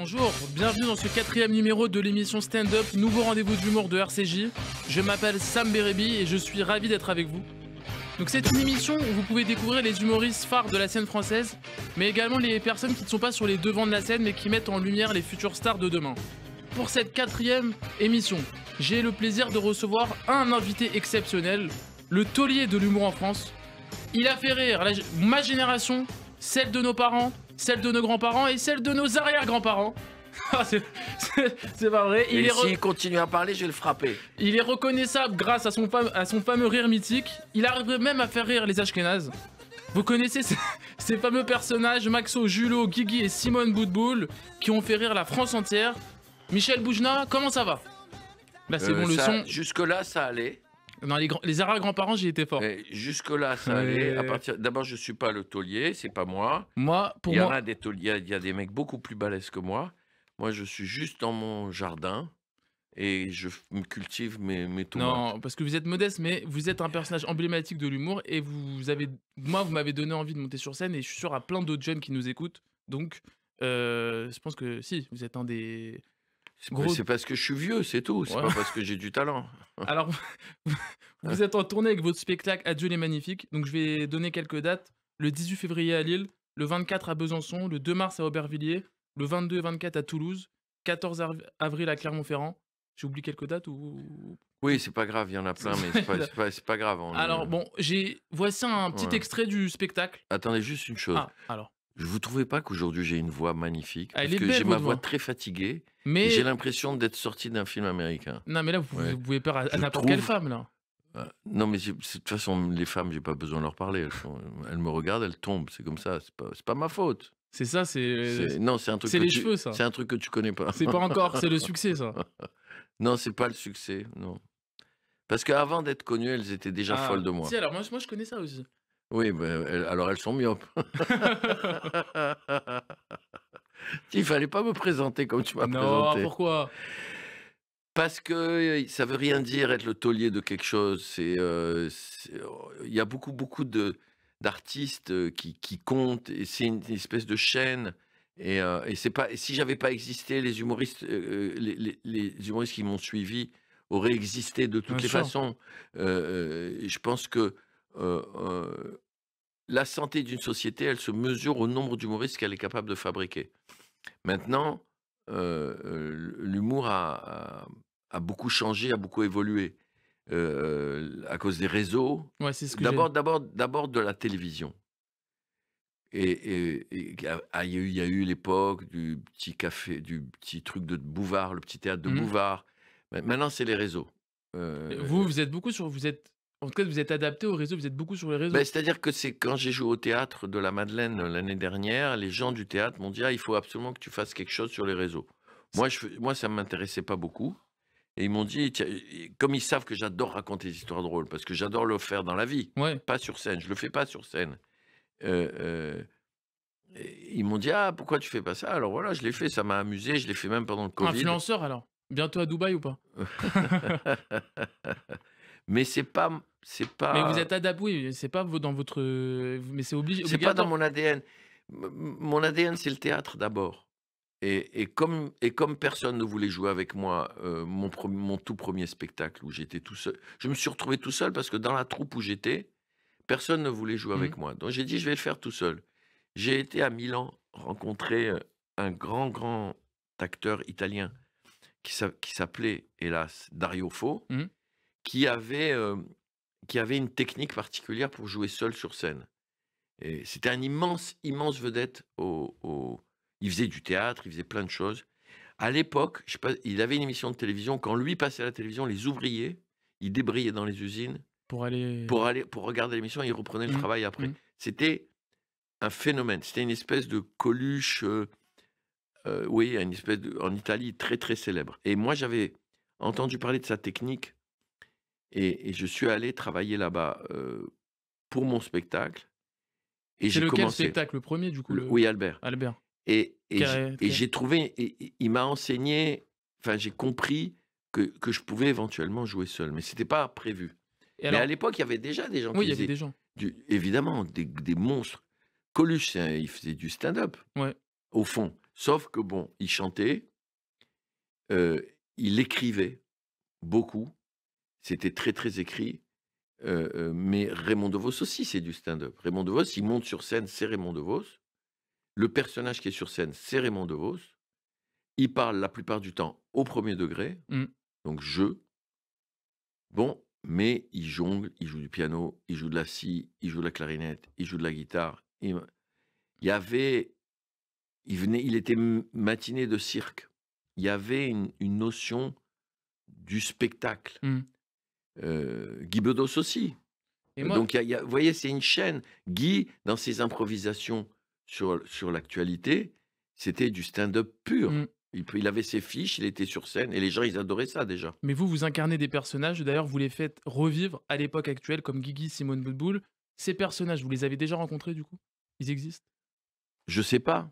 Bonjour, bienvenue dans ce 4e numéro de l'émission Stand Up, nouveau rendez-vous d'humour de RCJ. Je m'appelle Sam Bérébi et je suis ravi d'être avec vous. Donc c'est une émission où vous pouvez découvrir les humoristes phares de la scène française, mais également les personnes qui ne sont pas sur les devants de la scène mais qui mettent en lumière les futures stars de demain. Pour cette 4e émission, j'ai le plaisir de recevoir un invité exceptionnel, le taulier de l'humour en France. Il a fait rire ma génération, celle de nos parents, celle de nos grands-parents et celle de nos arrière-grands-parents. C'est pas vrai. Et s'il continue à parler, je vais le frapper. Il est reconnaissable grâce à son fameux rire mythique. Il arriverait même à faire rire les Ashkénazes. Vous connaissez ces fameux personnages, Maxo, Julot, Guigui et Simone Boutboul, qui ont fait rire la France entière. Michel Boujna, comment ça va? Là, c'est bon, le son. Jusque-là, ça allait. Non, les arrière-grands-parents, j'y étais fort. Jusque-là, ça allait. D'abord, je suis pas le taulier, c'est pas moi. Il y a des mecs beaucoup plus balèzes que moi. Moi, je suis juste dans mon jardin et je me cultive mes tomates. Non, parce que vous êtes modeste, mais vous êtes un personnage emblématique de l'humour et vous m'avez donné envie de monter sur scène et je suis sûr à plein d'autres jeunes qui nous écoutent. Donc, je pense que si, vous êtes un des... C'est parce que je suis vieux, c'est tout. C'est pas parce que j'ai du talent. Alors, vous êtes en tournée avec votre spectacle Adieu les Magnifiques. Donc, je vais donner quelques dates. Le 18 février à Lille, le 24 à Besançon, le 2 mars à Aubervilliers, le 22 et 24 à Toulouse, 14 avril à Clermont-Ferrand. J'ai oublié quelques dates ou... Oui, c'est pas grave, il y en a plein, mais c'est pas grave. Alors, bon, voici un petit extrait du spectacle. Attendez, juste une chose. Ah, alors. Vous trouvez pas qu'aujourd'hui j'ai une voix magnifique? Ah, Parce que j'ai ma voix très fatiguée. Mais j'ai l'impression d'être sorti d'un film américain. Non, mais là, vous pouvez peur à n'importe quelle femme, là. Non, mais de toute façon, les femmes, j'ai pas besoin de leur parler. Elles me regardent, elles tombent. C'est comme ça. C'est pas ma faute. C'est ça, Non, c'est un truc. C'est les cheveux, ça. C'est un truc que tu connais pas. C'est pas encore, c'est le succès, ça. Non, c'est pas le succès, non. Parce qu'avant d'être connues, elles étaient déjà folles de moi. Si, alors moi, je connais ça aussi. Oui, ben, alors elles sont myopes. Il fallait pas me présenter comme tu m'as présenté. Non, pourquoi? Parce que ça veut rien dire être le taulier de quelque chose. Il y a beaucoup d'artistes qui comptent et c'est une espèce de chaîne. Et c'est pas. Et si j'avais pas existé, les humoristes qui m'ont suivi auraient existé de toutes les façons. Je pense que la santé d'une société, elle se mesure au nombre d'humoristes qu'elle est capable de fabriquer. Maintenant, l'humour a beaucoup changé, a beaucoup évolué à cause des réseaux. Ouais, c'est ce que d'abord de la télévision. Et il y a eu l'époque du petit café, du petit truc de Bouvard, le petit théâtre de Bouvard. Maintenant, c'est les réseaux. Vous êtes beaucoup sur... En tout cas, vous êtes adapté au réseau, vous êtes beaucoup sur les réseaux. C'est-à-dire que c'est quand j'ai joué au théâtre de la Madeleine l'année dernière, les gens du théâtre m'ont dit « Ah, il faut absolument que tu fasses quelque chose sur les réseaux ». Moi, ça ne m'intéressait pas beaucoup. Et ils m'ont dit, comme ils savent que j'adore raconter des histoires drôles, parce que j'adore le faire dans la vie, pas sur scène, je ne le fais pas sur scène. Ils m'ont dit « Ah, pourquoi tu fais pas ça ?» Alors voilà, je l'ai fait, ça m'a amusé, je l'ai fait même pendant le Covid. Influenceur alors? Bientôt à Dubaï ou pas? Mais c'est pas... Mais vous êtes adapté, oui, c'est pas dans votre... Mais c'est obligé. C'est pas dans mon ADN. Mon ADN, c'est le théâtre d'abord. Et comme personne ne voulait jouer avec moi, mon tout premier spectacle où j'étais tout seul, je me suis retrouvé tout seul parce que dans la troupe où j'étais, personne ne voulait jouer avec moi. Donc j'ai dit, je vais le faire tout seul. J'ai été à Milan rencontrer un grand acteur italien qui s'appelait, hélas, Dario Fo, qui avait une technique particulière pour jouer seul sur scène. Et c'était un immense vedette il faisait du théâtre, il faisait plein de choses. À l'époque, il avait une émission de télévision. Quand lui passait à la télévision, les ouvriers, ils débrayaient dans les usines pour regarder l'émission et ils reprenaient le travail après. C'était un phénomène. C'était une espèce de Coluche, en Italie, très, très célèbre. Et moi, j'avais entendu parler de sa technique et je suis allé travailler là-bas pour mon spectacle. C'est lequel spectacle? Le premier, du coup? Oui, Albert. Albert. Et j'ai trouvé, il m'a enseigné, enfin j'ai compris que je pouvais éventuellement jouer seul, mais c'était pas prévu. Mais à l'époque, il y avait déjà des gens qui faisaient, des gens. Évidemment, des monstres. Coluche, il faisait du stand-up, au fond. Sauf que bon, il chantait, il écrivait beaucoup, c'était très, très écrit, mais Raymond DeVos aussi, c'est du stand-up. Raymond DeVos, il monte sur scène, c'est Raymond DeVos. Le personnage qui est sur scène, c'est Raymond DeVos. Il parle la plupart du temps au premier degré, Mmh. donc je. Bon, mais il jongle, il joue du piano, il joue de la scie, il joue de la clarinette, il joue de la guitare. Il y avait, il était matinée de cirque. Il y avait une notion du spectacle. Mmh. Guy Bedos aussi. Et moi Donc, vous voyez, c'est une chaîne. Guy, dans ses improvisations sur l'actualité, c'était du stand-up pur. mmh, Il avait ses fiches, il était sur scène, et les gens, ils adoraient ça déjà. mais vous incarnez des personnages, d'ailleurs, vous les faites revivre à l'époque actuelle, comme Guigui, Simone Boutboul. Ces personnages, vous les avez déjà rencontrés, du coup? Ils existent? Je sais pas.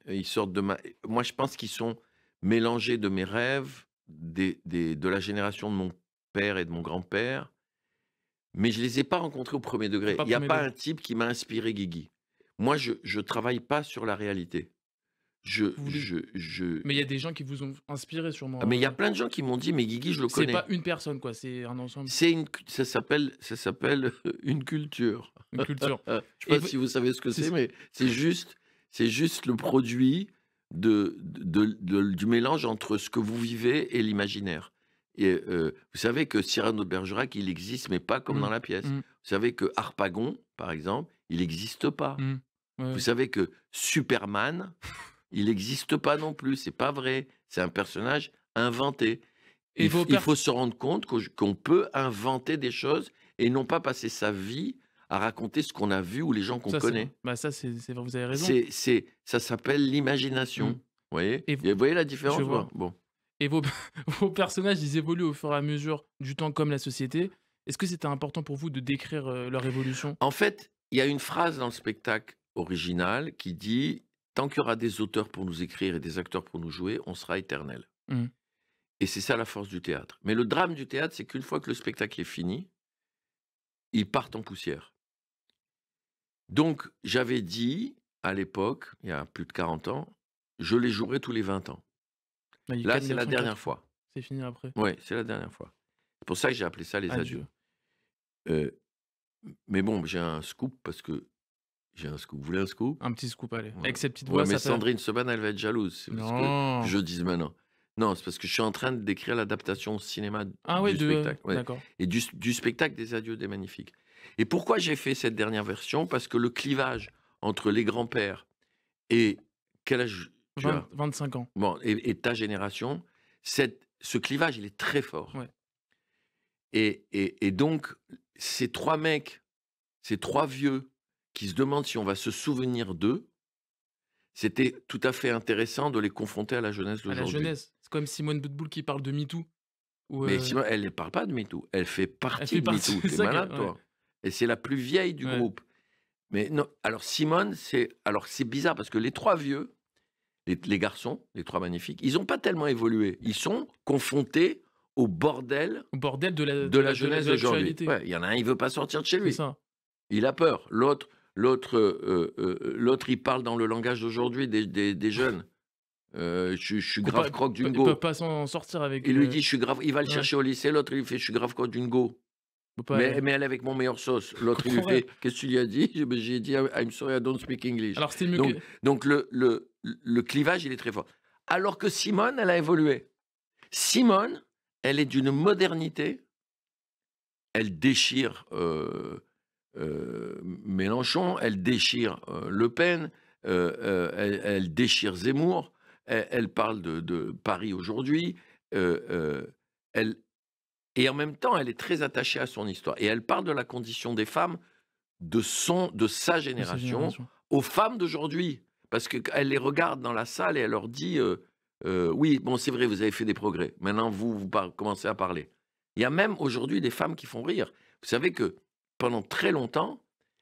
Ils sortent de ma. Moi, je pense qu'ils sont mélangés de mes rêves, de la génération de mon père et de mon grand-père, mais je les ai pas rencontrés au premier C'est degré. pas Il n'y a premier pas degré. un type qui m'a inspiré Guigui. Moi, je travaille pas sur la réalité. Je, Vous les je. Mais il y a des gens qui vous ont inspiré Ah, mais il y a sûrement, plein de gens qui m'ont dit, mais Guigui, je le c'est connais. pas une personne, quoi, c'est un ensemble, Ça s'appelle une culture. une culture. Je sais Et pas vous si vous savez ce que c'est c'est, mais c'est juste le produit du mélange entre ce que vous vivez et l'imaginaire. Et vous savez que Cyrano de Bergerac, il existe, mais pas comme mmh, dans la pièce. mmh, Vous savez que Harpagon, par exemple, il n'existe pas. mmh. Ouais, Vous ouais. savez que Superman, il n'existe pas non plus, c'est pas vrai. C'est un personnage inventé. Et vos Il faut perf se rendre compte qu'on peut inventer des choses et non pas passer sa vie à raconter ce qu'on a vu ou les gens qu'on ça, c'est vrai. connaît. Bah, ça, c'est vrai, vous avez raison. Ça s'appelle l'imagination. Mmh. Vous voyez? Et v Et vous voyez la Je différence ou pas? vois. Bon. Et vos vos personnages, ils évoluent au fur et à mesure du temps comme la société. Est-ce que c'était important pour vous de décrire, leur évolution? En fait, il y a une phrase dans le spectacle original qui dit: «Tant qu'il y aura des auteurs pour nous écrire et des acteurs pour nous jouer, on sera éternel». Mmh. Et c'est ça la force du théâtre. Mais le drame du théâtre, c'est qu'une fois que le spectacle est fini, ils partent en poussière. Donc, j'avais dit, à l'époque, il y a plus de 40 ans, je les jouerai tous les 20 ans. Bah, il y a Là, quatre c'est la 904, dernière fois. c'est fini après. Oui, c'est la dernière fois. C'est pour ça que j'ai appelé ça les adieux. Adieu. Euh, mais bon, j'ai un scoop parce que j'ai un scoop. Vous voulez un scoop? Un petit scoop, allez. Ouais, Avec cette petite ouais, voix, mais ça fait Sandrine Seban, elle va être jalouse. C'est parce que non! je dise maintenant. Non, c'est parce que je suis en train d'écrire l'adaptation au cinéma Ah ouais, du spectacle. Ouais. d'accord. Et du spectacle des adieux des magnifiques. Et pourquoi j'ai fait cette dernière version? Parce que le clivage entre les grands-pères et quel âge tu as? 25 ans. Bon, et ta génération, ce clivage, il est très fort. Ouais. Et donc, ces trois mecs, ces trois vieux qui se demandent si on va se souvenir d'eux, c'était tout à fait intéressant de les confronter à la jeunesse À la d'aujourd'hui. jeunesse. C'est comme Simone Boutboul qui parle de MeToo ou, Mais Simone, elle ne parle pas de MeToo, elle fait elle partie fait de partie MeToo. c'est T'es ça que malade, ouais, toi. Et c'est la plus vieille du ouais. groupe. Mais non, alors Simone, c'est bizarre parce que les trois vieux, les garçons, les trois magnifiques, ils n'ont pas tellement évolué. Ils sont confrontés au bordel Au bordel de la de la jeunesse de d'aujourd'hui. l'actualité. Ouais, il y en a un, il veut pas sortir de chez C'est lui. ça. Il a peur. L'autre, il parle dans le langage d'aujourd'hui des jeunes. Je suis Faut grave pas croque d'une ils peuvent go. pas s'en sortir avec, Il lui dit, je suis grave. Il va le ouais, chercher au lycée. L'autre, il lui fait, je suis grave croque d'une go. faut pas Mais elle est avec mon meilleur sauce. L'autre, il lui comprends rien. fait, qu'est-ce que tu lui as dit? J'ai dit, I'm sorry, I don't speak English. Alors c'était mieux Donc, que donc le clivage, il est très fort. Alors que Simone, elle a évolué. Simone, elle est d'une modernité. Elle déchire Mélenchon, elle déchire Le Pen, elle déchire Zemmour, elle parle de Paris aujourd'hui, elle, et en même temps, elle est très attachée à son histoire. Et elle parle de la condition des femmes de sa de sa génération génération. aux femmes d'aujourd'hui. Parce qu'elle les regarde dans la salle et elle leur dit oui, bon, c'est vrai, vous avez fait des progrès. Maintenant, vous commencez à parler. Il y a même aujourd'hui des femmes qui font rire. Vous savez que pendant très longtemps,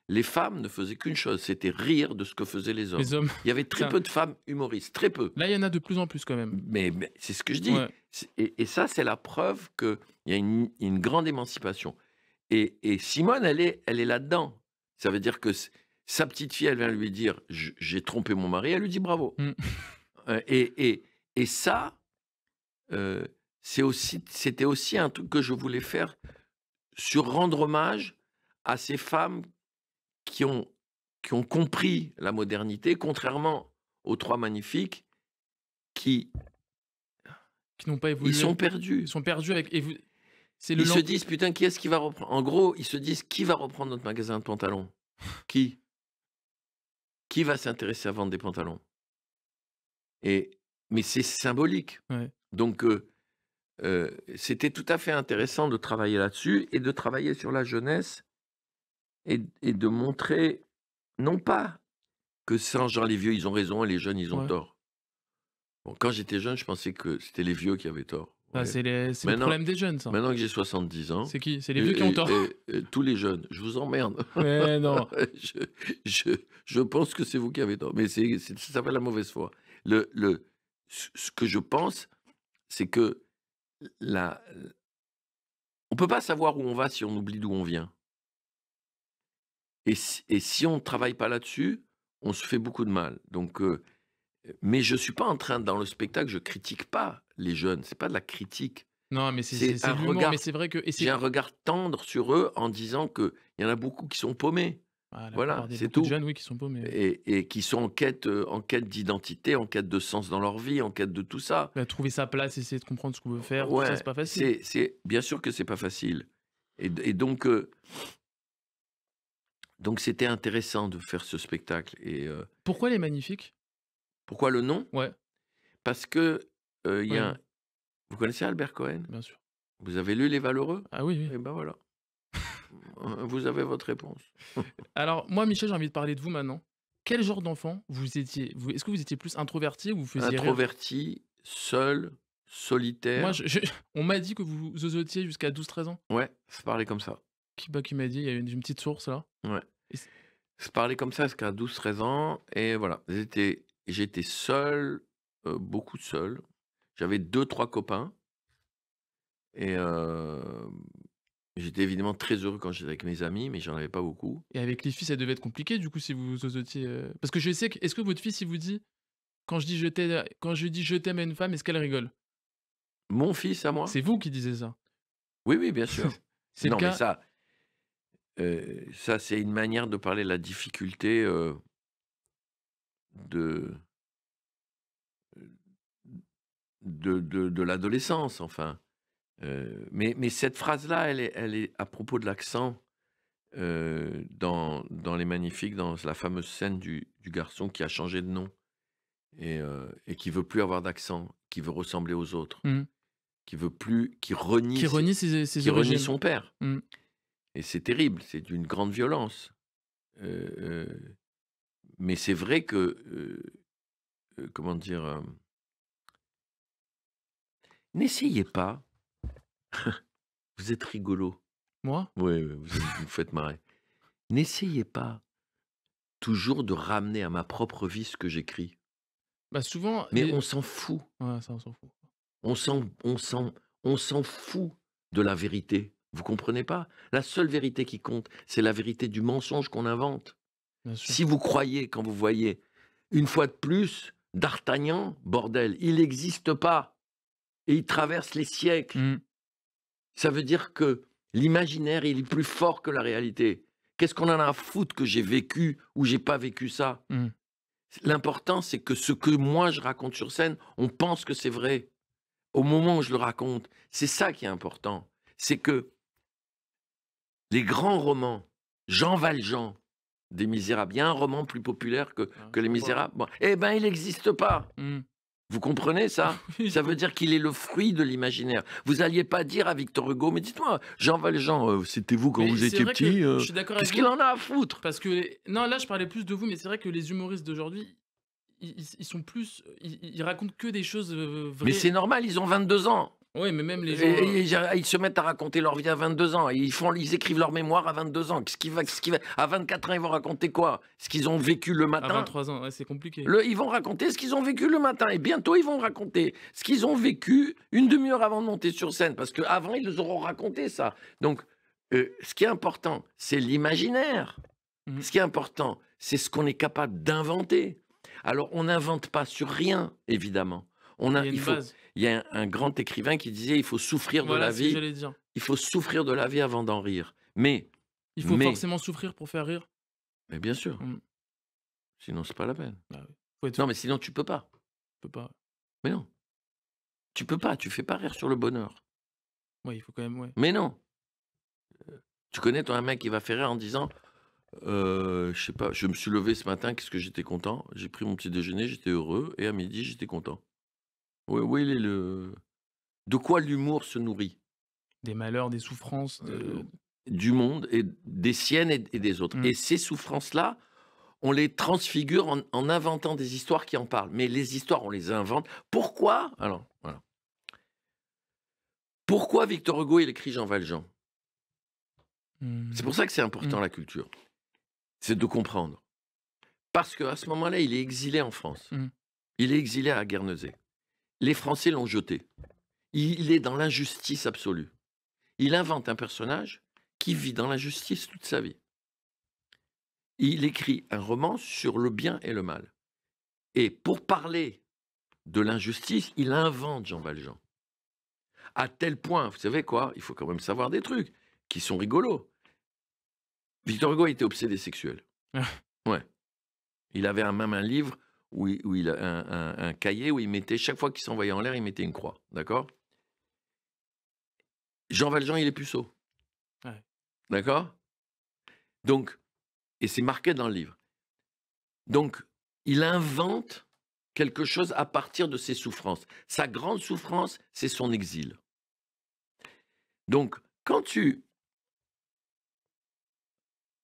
les femmes ne faisaient qu'une chose, c'était rire de ce que faisaient les hommes. Les hommes. Il y avait très Tiens. peu de femmes humoristes, très peu. Là, il y en a de plus en plus quand même. Mais c'est ce que je dis. Ouais. Et ça, c'est la preuve qu'il y a une grande émancipation. Et Simone, elle est là-dedans. Ça veut dire que sa petite fille, elle vient lui dire j'ai trompé mon mari, elle lui dit bravo. Mmh. Et ça, c'était aussi un truc que je voulais faire sur rendre hommage à ces femmes qui ont compris la modernité, contrairement aux 3 magnifiques qui Qui n'ont pas ils évolué. sont Ils perdus. sont perdus avec. Et vous, c'est le Ils se lang- disent: «Putain, qui est-ce qui va reprendre?» En gros, ils se disent: «Qui va reprendre notre magasin de pantalons? Qui? Qui va s'intéresser à vendre des pantalons?» Mais c'est symbolique. Ouais. Donc c'était tout à fait intéressant de travailler là-dessus et de travailler sur la jeunesse et de montrer, non pas que sans genre les vieux, ils ont raison et les jeunes, ils ont Ouais. tort. Bon, quand j'étais jeune, je pensais que c'était les vieux qui avaient tort. Bah, Ouais. c'est le Maintenant problème des jeunes, ça. maintenant que j'ai 70 ans, C'est qui? C'est les vieux qui ont tort. tous les jeunes, je vous emmerde. Mais non. Je pense que c'est vous qui avez tort, mais ça s'appelle la mauvaise foi. Ce que je pense, c'est que la on peut pas savoir où on va si on oublie d'où on vient. Et si on ne travaille pas là-dessus, on se fait beaucoup de mal. Donc mais je suis pas en train dans le spectacle, je critique pas les jeunes, c'est pas de la critique. Non, mais C'est c'est un de l'humour. regard Mais c'est vrai que. Et J'ai c'est. un regard tendre sur eux en disant qu'il y en a beaucoup qui sont paumés. Ah, la Voilà, plupart des c'est beaucoup de tout. jeunes, oui, qui sont paumés. Et qui sont en quête d'identité, en quête de sens dans leur vie, en quête de tout ça. Bah, trouver sa place, essayer de comprendre ce qu'on veut faire, tout ça, Ouais, c'est pas facile. c'est bien sûr que c'est pas facile. Et donc c'était intéressant de faire ce spectacle. Et Pourquoi les magnifiques? pourquoi le nom? Ouais, Parce que il y a ouais, vous connaissez Albert Cohen? bien sûr. Vous avez lu Les Valeureux? Ah oui, oui. Eh ben voilà. Vous avez votre réponse. Alors, moi, Michel, j'ai envie de parler de vous maintenant. Quel genre d'enfant vous étiez? Est-ce que vous étiez plus introverti ou vous faisiez rire? Introverti, seul, Moi, solitaire. on m'a dit que vous zozotiez jusqu'à 12-13 ans. Ouais, se parler comme ça. Qui m'a dit? Il y a une petite source là. Ouais. Et c'est- Se parler comme ça jusqu'à 12-13 ans et voilà. J'étais seul, beaucoup seul. J'avais 2-3 copains et j'étais évidemment très heureux quand j'étais avec mes amis, mais j'en avais pas beaucoup. Et avec les filles, ça devait être compliqué du coup si vous zozotiez. Parce que je sais que. Est-ce que votre fille, il vous dit quand je dis je t'aime à une femme, est-ce qu'elle rigole? Mon fils à moi? C'est vous qui disiez ça. Oui, oui, bien sûr. C'est le Non, mais cas. ça c'est une manière de parler de la difficulté, de de l'adolescence, enfin. Mais cette phrase-là, elle est à propos de l'accent, dans Les Magnifiques, dans la fameuse scène du garçon qui a changé de nom et qui veut plus avoir d'accent, qui veut ressembler aux autres, Mmh. qui veut plus qui renie Qui renie ses origines. son père. Mmh. Et c'est terrible, c'est d'une grande violence. Mais c'est vrai que, comment dire? N'essayez pas. Vous êtes rigolo. Moi? Oui, oui, vous me faites marrer. N'essayez pas toujours de ramener à ma propre vie ce que j'écris. Bah, souvent Mais les on s'en fout. ouais, ça, on s'en fout. On s'en fout de la vérité. Vous comprenez pas? La seule vérité qui compte, c'est la vérité du mensonge qu'on invente. Bien sûr. Si vous croyez, quand vous voyez, une fois de plus, D'Artagnan, bordel, il n'existe pas. Et il traverse les siècles. Mmh. Ça veut dire que l'imaginaire, il est plus fort que la réalité. Qu'est-ce qu'on en a à foutre que j'ai vécu ou j'ai pas vécu ça? Mmh. L'important, c'est que ce que moi je raconte sur scène, on pense que c'est vrai. Au moment où je le raconte, c'est ça qui est important. C'est que les grands romans, Jean Valjean, des Misérables, il y a un roman plus populaire que Je Les vois pas. Misérables. Bon, eh ben, il n'existe pas. Mmh. Vous comprenez ça? Oui, Ça veut dire qu'il est le fruit de l'imaginaire. Vous alliez pas dire à Victor Hugo, mais dites-moi, Jean Valjean, c'était vous quand Mais vous c'est étiez vrai que petit, je suis d'accord avec qu'est-ce qu'il vous en a à foutre? parce que non, là, je parlais plus de vous, mais c'est vrai que les humoristes d'aujourd'hui, ils sont plus ils racontent que des choses, Mais vraies. c'est normal, ils ont 22 ans. Ouais, mais même les gens, Ils se mettent à raconter leur vie à 22 ans. Ils écrivent leur mémoire à 22 ans. Qu'est-ce qui va à 24 ans, ils vont raconter quoi? Ce qu'ils ont vécu le à matin. 23 ans, ouais, c'est compliqué. Ils vont raconter ce qu'ils ont vécu le matin. Et bientôt, ils vont raconter ce qu'ils ont vécu une demi-heure avant de monter sur scène. Parce qu'avant, ils les auront raconté, ça. Donc, ce qui est important, c'est l'imaginaire. Mmh. Ce qui est important, c'est ce qu'on est capable d'inventer. Alors, on n'invente pas sur rien, évidemment. Il y a une Il faut, base. il y a un grand écrivain qui disait, il faut souffrir de Voilà la ce que vie, j'allais dire. il faut souffrir de la vie avant d'en rire. Il faut Mais, forcément souffrir pour faire rire. mais bien sûr, Mmh. sinon c'est pas la peine. Bah oui. Faut être Non, mais sinon tu peux pas. peut pas. Mais non, tu peux pas, tu fais pas rire sur le bonheur. Ouais, il faut quand même, ouais. Mais non. Tu connais, toi, un mec qui va faire rire en disant, je sais pas, je me suis levé ce matin, qu'est-ce que j'étais content. J'ai pris mon petit déjeuner, j'étais heureux, et à midi, j'étais content. Où il est le... De quoi l'humour se nourrit? Des malheurs, des souffrances, Du monde, et des siennes et des autres. Mmh. Et ces souffrances-là, on les transfigure en inventant des histoires qui en parlent. Mais les histoires, on les invente. Pourquoi? Alors, voilà. Pourquoi Victor Hugo, il écrit Jean Valjean? C'est pour ça que c'est important, la culture. C'est de comprendre. Parce qu'à ce moment-là, il est exilé en France. Mmh. Il est exilé à Guernesey. Les Français l'ont jeté. Il est dans l'injustice absolue. Il invente un personnage qui vit dans l'injustice toute sa vie. Il écrit un roman sur le bien et le mal. Et pour parler de l'injustice, il invente Jean Valjean. À tel point, vous savez quoi, il faut quand même savoir des trucs qui sont rigolos. Victor Hugo était obsédé sexuel. Ouais. Il avait même un livre, un cahier où il mettait, chaque fois qu'il s'envoyait en l'air, il mettait une croix. D'accord? Jean Valjean, il est puceau. Ouais. D'accord? Donc, et c'est marqué dans le livre. Donc, il invente quelque chose à partir de ses souffrances. Sa grande souffrance, c'est son exil. Donc,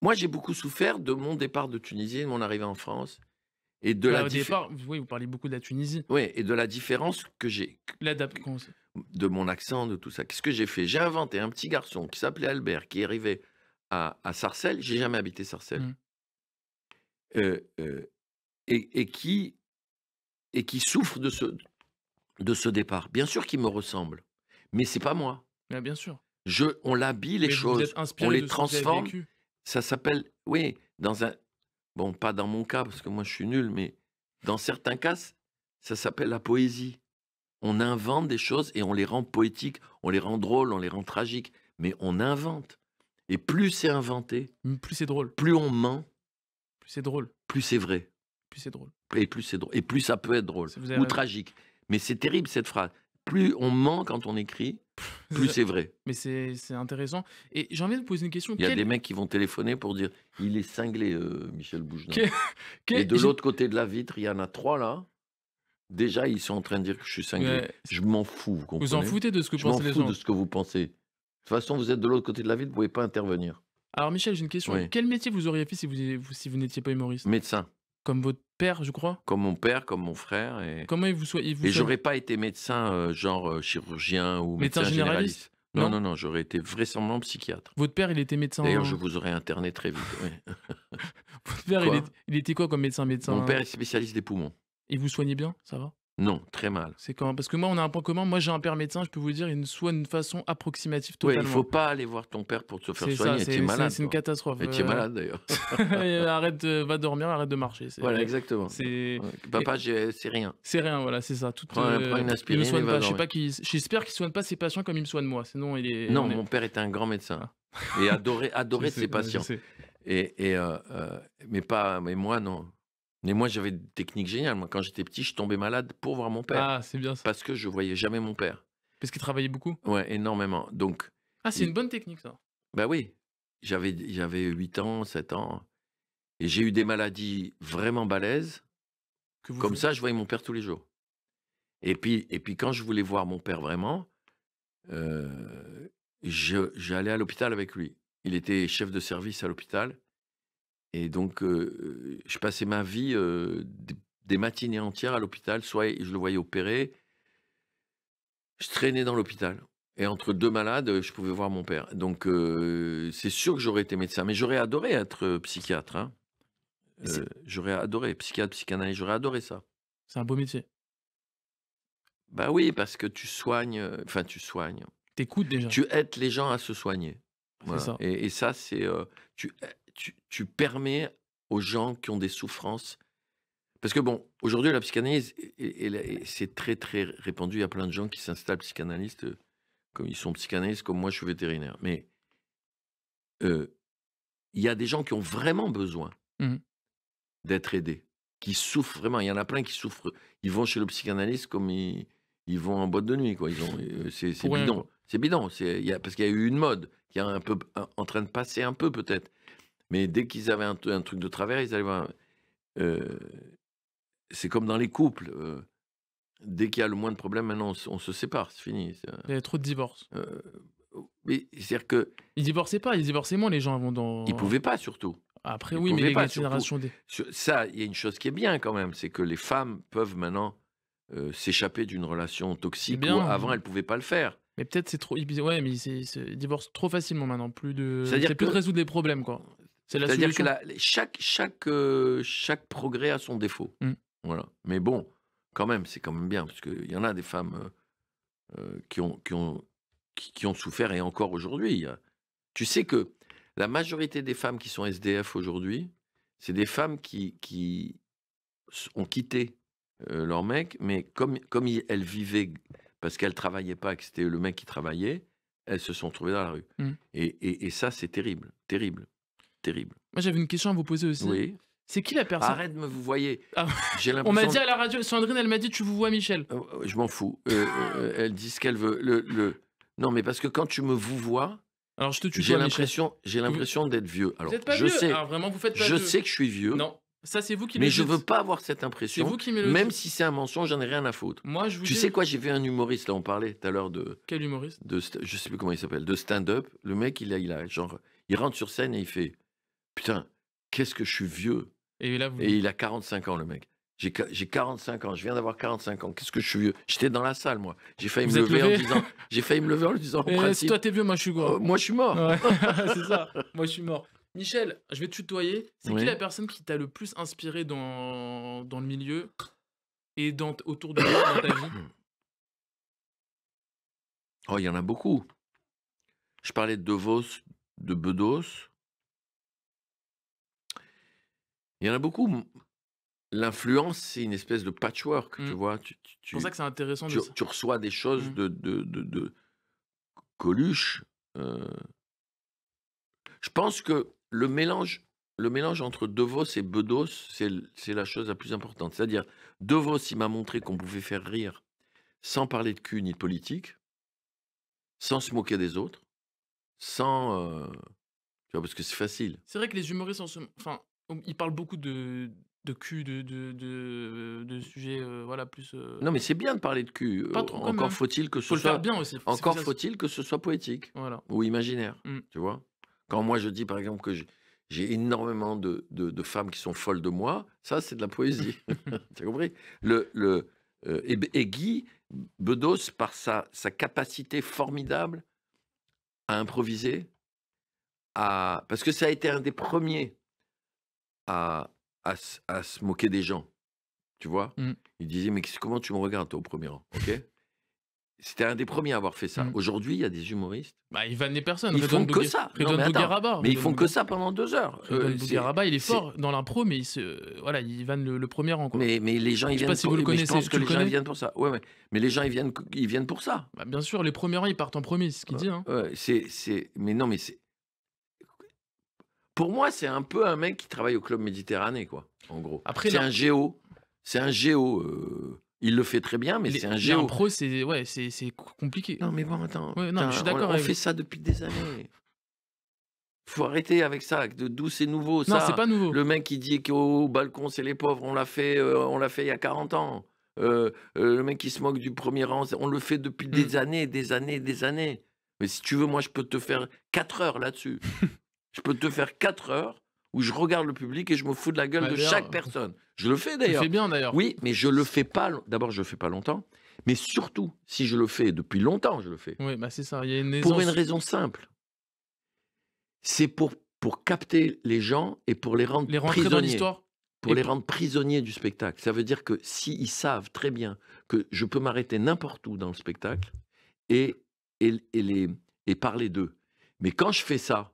moi, j'ai beaucoup souffert de mon départ de Tunisie, de mon arrivée en France, et de Au départ, oui, vous parlez beaucoup de la Tunisie. ouais, et de la différence que j'ai de mon accent, de tout ça. Qu'est-ce que j'ai fait? J'ai inventé un petit garçon qui s'appelait Albert, qui arrivait à Sarcelles. J'ai jamais habité Sarcelles. Mmh. Et qui souffre de ce départ. Bien sûr qu'il me ressemble, mais c'est pas moi. Mais bien sûr. On l'habille les Mais vous choses, êtes on inspiré les de ce que vous avez transforme. vécu. Ça s'appelle, oui, bon, pas dans mon cas, parce que moi je suis nul, mais dans certains cas, ça s'appelle la poésie. On invente des choses et on les rend poétiques, on les rend drôles, on les rend tragiques, mais on invente. Et plus c'est inventé, Plus c'est drôle. plus on ment, Plus c'est drôle. plus c'est vrai. Plus c'est drôle. Et plus c'est drôle. Et plus ça peut être drôle Vous avez ou raison. tragique. Mais c'est terrible cette phrase. Plus on ment quand on écrit, plus c'est vrai. Mais c'est intéressant. Et j'ai envie de vous poser une question. Il y a des mecs qui vont téléphoner pour dire il est cinglé, Michel Bougenat. Et de j'ai- l'autre côté de la vitre, il y en a 3 là. Déjà, ils sont en train de dire que je suis cinglé. Ouais. Je m'en fous, vous comprenez? Vous en foutez de ce que Je m'en pensent les fous gens. de ce que vous pensez. De toute façon, vous êtes de l'autre côté de la vitre, vous ne pouvez pas intervenir. Alors Michel, j'ai une question. Oui. Quel métier vous auriez fait si vous n'étiez pas humoriste? Médecin, Comme votre père, je crois. comme mon père, comme mon frère. Comment il vous soit Et j'aurais pas été médecin, chirurgien ou Médecin médecin généraliste? généraliste. Non, j'aurais été vraisemblablement psychiatre. Votre père, il était médecin. D'ailleurs, je vous aurais interné très vite. Oui. Votre père, Quoi il était quoi comme médecin? Mon père est spécialiste des poumons. Et vous soignez bien? Ça va? Non, très mal. C'est quand? Parce que moi, on a un point commun. Moi, j'ai un père médecin, je peux vous dire, il soigne de façon approximative Oui, il totalement. ne faut pas aller voir ton père pour te faire C'est ça, soigner. Tu es malade. c'est une toi. catastrophe. Et tu es malade d'ailleurs. Arrête, va dormir, arrête de marcher. Voilà, exactement. C'est Ouais. Papa, c'est rien. c'est rien, voilà, c'est ça. Prends une aspirine il me soigne et va pas. Je sais dormir. pas j'espère qu'il soigne pas ses patients comme il me soigne moi. Sinon, il est. Non, on est- mon père était un grand médecin et adorait je de sais, ses patients. je sais. Mais moi, non. Mais moi, j'avais des techniques géniales. Moi, quand j'étais petit, je tombais malade pour voir mon père. Ah, c'est bien ça. Parce que je voyais jamais mon père. Parce qu'il travaillait beaucoup. Ouais, énormément. Donc, Ah, c'est une bonne technique ça. bah oui, j'avais 8 ans, 7 ans. Et j'ai eu des maladies vraiment balèzes. Que vous Comme ça, je voyais mon père tous les jours. Et puis quand je voulais voir mon père vraiment, j'allais à l'hôpital avec lui. Il était chef de service à l'hôpital. Et donc, je passais ma vie, des matinées entières à l'hôpital. Soit je le voyais opérer, je traînais dans l'hôpital. Et entre 2 malades, je pouvais voir mon père. Donc, c'est sûr que j'aurais été médecin. Mais j'aurais adoré être psychiatre. Hein. J'aurais adoré, psychiatre, psychanalyste, j'aurais adoré ça. C'est un beau métier. Bah oui, parce que tu soignes, T'écoutes déjà. tu aides les gens à se soigner. Voilà. ça. Et ça, c'est, tu permets aux gens qui ont des souffrances, Parce que bon, aujourd'hui, la psychanalyse, c'est très, très répandu. Il y a plein de gens qui s'installent psychanalystes, comme ils sont psychanalystes, comme moi, je suis vétérinaire. Mais il y a des gens qui ont vraiment besoin Mmh. d'être aidés, qui souffrent vraiment. Il y en a plein qui souffrent. Ils vont chez le psychanalyste comme ils vont en boîte de nuit, quoi. C'est Pour rien, bidon. quoi. C'est bidon. Parce qu'il y a eu une mode qui est en train de passer un peu, peut-être. Mais dès qu'ils avaient un truc de travers, ils allaient voir. C'est comme dans les couples. Dès qu'il y a le moins de problèmes, maintenant, on se sépare. C'est fini. Il y a trop de divorces. Mais c'est-à-dire que Ils divorçaient pas, ils divorçaient moins, les gens avant ils dans. pouvaient pas, surtout. Après, Ils oui, mais pouvaient les pas, surtout. générations des. Ça, il y a une chose qui est bien quand même, c'est que les femmes peuvent maintenant s'échapper d'une relation C'est toxique où bien. avant elles pouvaient pas le faire. Mais peut-être c'est trop. Ouais, mais ils divorcent trop facilement maintenant. C'est-à-dire C'est plus de que, résoudre les problèmes, quoi. C'est la c'est-à-dire que solution. chaque progrès a son défaut. Mmh. Voilà. Mais bon, quand même, c'est quand même bien parce qu'il y en a des femmes qui ont souffert et encore aujourd'hui. Tu sais que la majorité des femmes qui sont SDF aujourd'hui, c'est des femmes qui ont quitté leur mec, mais comme elles vivaient parce qu'elles travaillaient pas, que c'était le mec qui travaillait, elles se sont retrouvées dans la rue. Mmh. Et ça, c'est terrible, terrible, terrible. Moi, j'avais une question à vous poser aussi. Oui. C'est qui la personne. Arrête de me vous voyez. Ah, J'ai on m'a l'impression. dit à la radio, Sandrine, elle m'a dit tu vous vois Michel. Je m'en fous. Elle dit ce qu'elle veut. Non, mais parce que quand tu me vous vois, Alors je te j'ai tutoie, Michel. l'impression d'être vieux. Vous Alors, êtes pas je vieux. sais, Alors vraiment, vous faites pas je vieux. sais que je suis vieux, Non, ça c'est vous qui le mais dites. je veux pas avoir cette C'est impression. vous qui me le Même dites. si c'est un mensonge, j'en ai rien à foutre. Moi, je vous Tu dis. sais quoi, j'ai vu un humoriste, là, on parlait tout à l'heure Quel humoriste. je sais plus comment il s'appelle, de stand-up. Le mec, il rentre sur scène et il fait putain, qu'est-ce que je suis vieux. Et là, vous. Et il a 45 ans, le mec. J'ai 45 ans, je viens d'avoir 45 ans. Qu'est-ce que je suis vieux. J'étais dans la salle, moi. J'ai failli me Vous êtes lever en levé disant, en Si principe, toi t'es vieux, moi je suis gros. moi je suis mort. Ouais, c'est ça. Moi je suis mort. Michel, je vais te tutoyer. C'est qui Oui. la personne qui t'a le plus inspiré dans le milieu et autour de toi dans ta vie? Oh, il y en a beaucoup. Je parlais de Vos, de Bedos. Il y en a beaucoup. L'influence, c'est une espèce de patchwork, tu Mm. vois. C'est pour ça que c'est intéressant de. Tu reçois des choses Mm. de Coluche. Je pense que le mélange entre De Vos et Bedos, c'est la chose la plus importante. C'est-à-dire, De Vos, il m'a montré qu'on pouvait faire rire sans parler de cul ni de politique, sans se moquer des autres, sans... tu vois, parce que c'est facile. C'est vrai que les humoristes, enfin, ils parlent beaucoup de cul, de sujets, voilà, plus. Non, mais c'est bien de parler de cul. Pas trop quand Encore même. faut-il que Faut ce le faire soit... bien aussi. Encore faut-il que ce soit poétique Voilà. ou imaginaire, Mm. tu vois. Quand moi je dis par exemple que j'ai énormément de femmes qui sont folles de moi, ça c'est de la poésie. Tu as compris. Et Guy Bedos, par sa capacité formidable à improviser, parce que ça a été un des premiers à se moquer des gens, tu vois. Mm. Il disait, mais comment tu me regardes toi au premier rang, ok. C'était un des premiers à avoir fait ça. Mm. Aujourd'hui, il y a des humoristes. Bah, ils vannent les personnes. Ils font que ça. Non, Redouane mais attends, Bougueraba. mais ils font que ça pendant 2 heures. Redouane C'est- Bougueraba, il est c'est- fort dans l'impro, mais voilà, il vanne le premier rang, quoi. Mais les gens, ils Je sais viennent pas si pour... vous le mais je connaissez. pense que Tu le les gens, ils connais? viennent pour ça. Ouais, ouais. Mais les gens, ils viennent pour ça. Bah, bien sûr, les premiers rangs, ils partent en premier, c'est ce qu'il dit. Hein. Ouais, mais non, mais c'est... Pour moi, c'est un peu un mec qui travaille au Club Méditerranée, quoi, en gros. Après, C'est non. un géo. C'est un géo. Il le fait très bien, mais c'est un géo. L'impro, c'est compliqué. Non, mais bon, attends. Ouais, non, mais je suis d'accord On avec fait vous. ça depuis des années. Faut arrêter avec ça. D'où c'est nouveau, Non, ça. c'est pas nouveau. Le mec qui dit qu'au balcon, c'est les pauvres, on l'a fait il y a 40 ans. Le mec qui se moque du premier rang, on le fait depuis des années, des années, des années. Mais si tu veux, moi, je peux te faire 4 heures là-dessus. Je peux te faire 4 heures où je regarde le public et je me fous de la gueule Bah, de d'ailleurs, chaque personne. Je le fais Tu d'ailleurs. fais bien, d'ailleurs. Oui, mais je le fais pas. D'abord, je le fais pas longtemps. Mais surtout, si je le fais depuis longtemps, je le fais. Oui, bah, c'est ça. Il y a une Pour aisance. une raison simple. C'est pour capter les gens et pour les rendre Les rentrer dans prisonniers. l'histoire. Pour Et les rendre prisonniers du spectacle. Ça veut dire que s'ils savent très bien que je peux m'arrêter n'importe où dans le spectacle et parler d'eux. Mais quand je fais ça,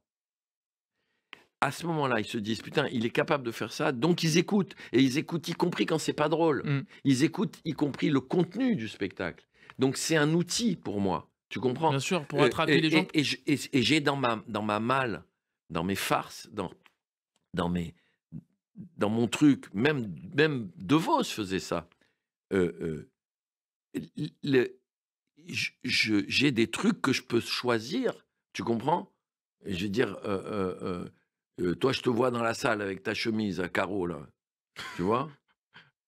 à ce moment-là, ils se disent: «Putain, il est capable de faire ça», donc ils écoutent et ils écoutent y compris quand c'est pas drôle. Mmh. Ils écoutent y compris le contenu du spectacle. Donc c'est un outil pour moi, tu comprends? Bien sûr, pour attraper les gens. Et j'ai dans ma malle, dans mes farces, dans mes dans mon truc, même De Vos faisait ça. Heu l le j'ai des trucs que je peux choisir, tu comprends? Et je veux dire, toi, je te vois dans la salle avec ta chemise à carreaux là, tu vois?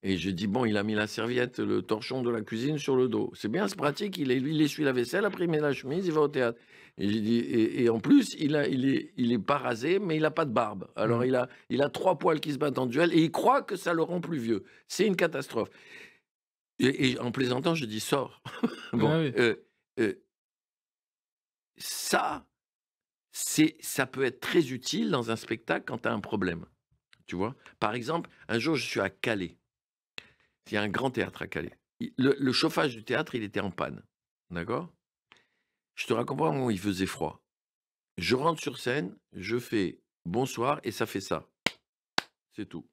Et je dis: «Bon, il a mis la serviette, le torchon de la cuisine sur le dos. C'est bien, c'est pratique, il essuie la vaisselle, après il met la chemise, il va au théâtre». Et j'ai dit: «Et en plus, il est pas rasé, mais il a pas de barbe. Alors Mmh. il a 3 poils qui se battent en duel et il croit que ça le rend plus vieux. C'est une catastrophe». Et en plaisantant, je dis: «Sors». Bon, Ah oui. heu, ça, ça peut être très utile dans un spectacle quand tu as un problème, tu vois? Par exemple, un jour, je suis à Calais. Il y a un grand théâtre à Calais. Le chauffage du théâtre, il était en panne, d'accord? Je te raconte pas comment il faisait froid. Je rentre sur scène, je fais: «Bonsoir» et ça fait ça, c'est tout.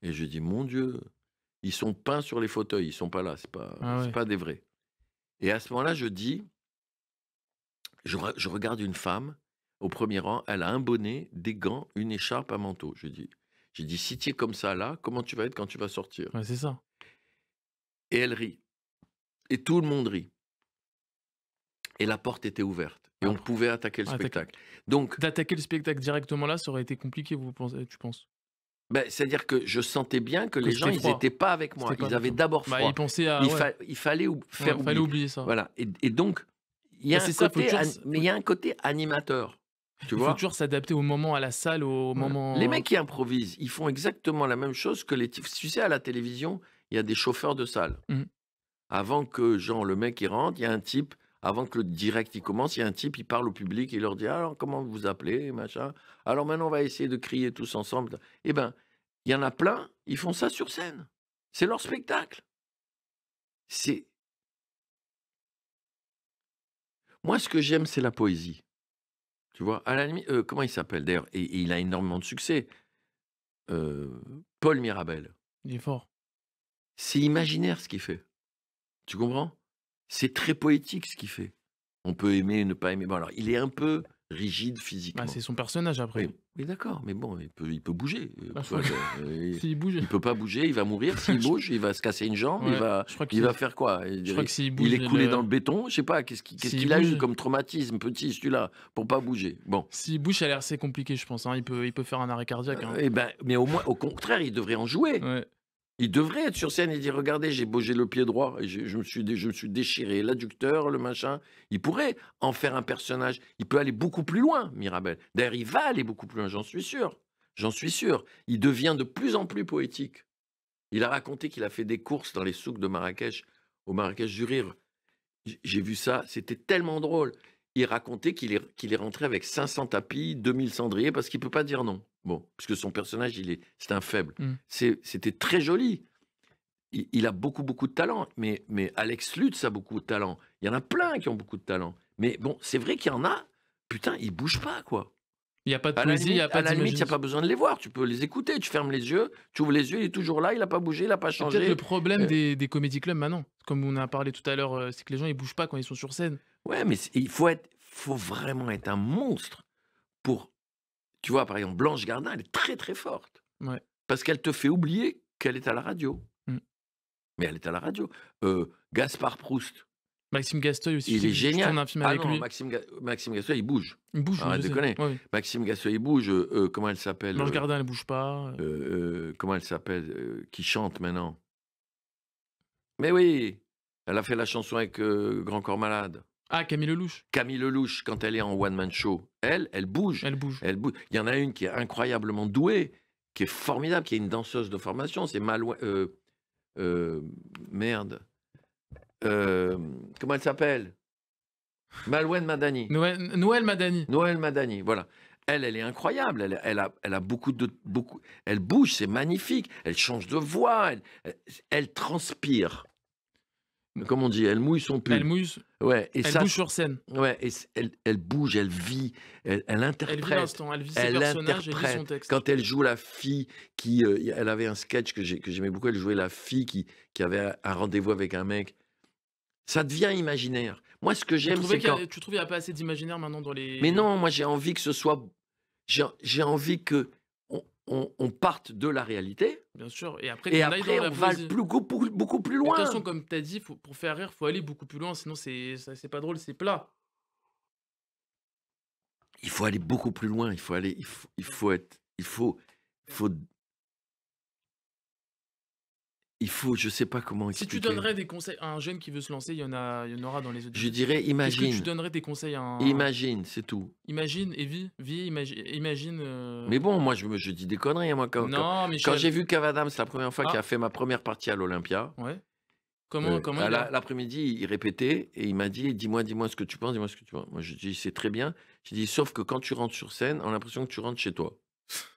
Et je dis: «Mon Dieu, ils sont peints sur les fauteuils, ils sont pas là, Ah c'est ouais. pas des vrais». Et à ce moment-là, je dis, je regarde une femme au premier rang, elle a un bonnet, des gants, une écharpe, un manteau. J'ai dit: «Si tu es comme ça là, comment tu vas être quand tu vas sortir?» Ouais, c'est ça. Et elle rit et tout le monde rit et la porte était ouverte et on Après pouvait attaquer le attaquer spectacle. Donc, d'attaquer le spectacle directement là, ça aurait été compliqué, tu penses? c'est-à-dire que je sentais bien que Que les gens, c'était ils froid, étaient pas avec moi. c'était pas Ils avec avaient toi. d'abord Bah, ils froid. pensaient à ouais, Il fallait faire fallait oublier. oublier ça. Voilà et donc il y Bah, a un c'est ça, faut côté toujours an mais il y a un côté animateur, tu il faut vois? toujours s'adapter au moment, à la salle, au Voilà. Les moment. mecs qui improvisent, ils font exactement la même chose que les types, tu sais, à la télévision, il y a des chauffeurs de salle. Mmh. Avant que, genre, le mec il rentre, il y a un type, avant que le direct il commence, il y a un type, il parle au public, il leur dit: «Alors comment vous vous appelez?» machin. «Alors maintenant on va essayer de crier tous ensemble». Eh ben, il y en a plein, ils font ça sur scène. C'est leur spectacle. C'est Moi ce que j'aime, c'est la poésie, tu vois? À la limite, comment il s'appelle d'ailleurs? Et il a énormément de succès, Paul Mirabel. Il est fort. C'est imaginaire ce qu'il fait, tu comprends? C'est très poétique ce qu'il fait. On peut aimer, ne pas aimer. Bon alors, il est un peu rigide Bah, physiquement. c'est son personnage après. Oui, d'accord, mais bon, il peut bouger. Bah, je Pourquoi crois que il s'il bouge, il peut pas bouger, il va mourir. S'il je bouge, il va se casser une jambe, ouais, je crois il va qu'il faire quoi? je crois que s'il Il bouge, est coulé dans le béton, je sais pas, qu'est-ce s'il qu'il a eu bouge comme traumatisme petit celui-là, pour pas bouger? Bon, s'il bouge, ça a l'air assez compliqué, je pense, hein. Il peut faire un arrêt cardiaque, hein. et ben, mais au moins, au contraire, il devrait en jouer. Ouais. Il devrait être sur scène et dire: «Regardez, j'ai bougé le pied droit et je me suis déchiré l'adducteur, le machin». Il pourrait en faire un personnage. Il peut aller beaucoup plus loin, Mirabel. D'ailleurs, il va aller beaucoup plus loin, j'en suis sûr. J'en suis sûr. Il devient de plus en plus poétique. Il a raconté qu'il a fait des courses dans les souks de Marrakech, au Marrakech du Rire. J'ai vu ça, c'était tellement drôle. Il racontait qu'il est rentré avec 500 tapis, 2000 cendriers parce qu'il peut pas dire non. Bon, puisque son personnage, c'est un faible. Mmh. C'était très joli. Il a beaucoup, beaucoup de talent, mais Alex Lutz a beaucoup de talent. Il y en a plein qui ont beaucoup de talent. Mais bon, c'est vrai qu'il y en a, putain, ils bougent pas, quoi. Il y a pas de poésie, il y a À pas la limite, il y a d'imagination. pas besoin de les voir, tu peux les écouter, tu fermes les yeux, tu ouvres les yeux, il est toujours là, il a pas bougé, il a pas C'est peut-être le changé. problème Heu, des comédie clubs maintenant. Comme on a parlé tout à l'heure, c'est que les gens ils bougent pas quand ils sont sur scène. ouais, mais faut vraiment être un monstre pour, tu vois, par exemple, Blanche Gardin, elle est très, très forte Ouais. parce qu'elle te fait oublier qu'elle est à la radio. Mmh. Mais elle est à la radio. Gaspard Proust, Maxime Gasteuil aussi, il est je tourne génial. un film Ah avec non, lui. Maxime Gasteuil, il bouge. Il bouge, oui, je Arrête de sais. déconner. Ouais, ouais. Maxime Gasteuil, il bouge. Comment elle s'appelle? Blanche Gardin, elle bouge pas, Comment elle s'appelle? Qui chante maintenant? Mais oui! Elle a fait la chanson avec, Grand Corps Malade. Ah, Camille Lelouch, Camille Lelouch, quand elle est en one man show, elle bouge. elle bouge. Elle bouge. Il y en a une qui est incroyablement douée, qui est formidable, qui est une danseuse de formation, c'est Malouane, merde, comment elle s'appelle? Malouane Madani. Noël Madani. Noël Madani, voilà. Elle est incroyable, elle a beaucoup, elle bouge, c'est magnifique, elle change de voix, elle transpire. comme on dit, elle mouille son Elle pull. mouille, Ouais, et elle ça, bouge sur scène. ouais, et elle bouge, elle vit, elle Elle vit interprète, l'instant, elle vit ses elle personnages, elle lit son interprète. texte. Quand elle joue la fille qui, elle avait un sketch que j'aimais beaucoup, elle jouait la fille qui avait un rendez-vous avec un mec. Ça devient imaginaire. Moi, ce que j'aime, c'est quand Tu trouves qu'il y a pas assez d'imaginaire maintenant dans mais les non, moi, j'ai envie que ce soit j'ai envie qu'on parte de la réalité bien sûr et après et qu'on aille après dans la on va poésie. beaucoup plus Mais de toute façon, loin. comme tu as dit, faut pour faire rire, faut aller beaucoup plus loin, sinon c'est pas drôle, c'est plat. Il faut aller beaucoup plus loin, il faut je sais pas comment Si tu expliquer. donnerais des conseils à un jeune qui veut se lancer, il y en aura dans les Je auditions. dirais Est-ce que tu imagine, donnerais des conseils à un imagine, c'est tout. imagine et vis, imagine, Mais bon, moi je dis des conneries, hein, moi non, quand j'ai Michel. vu Kev Adams la première fois qui a Ah, fait ma première partie à l'Olympia, ouais. Comment il a? l'après-midi, il répétait et il m'a dit: dis-moi ce que tu penses, dis-moi ce que tu penses». Moi je dis: «C'est très bien». J'ai dit: «Sauf que quand tu rentres sur scène, on a l'impression que tu rentres chez toi».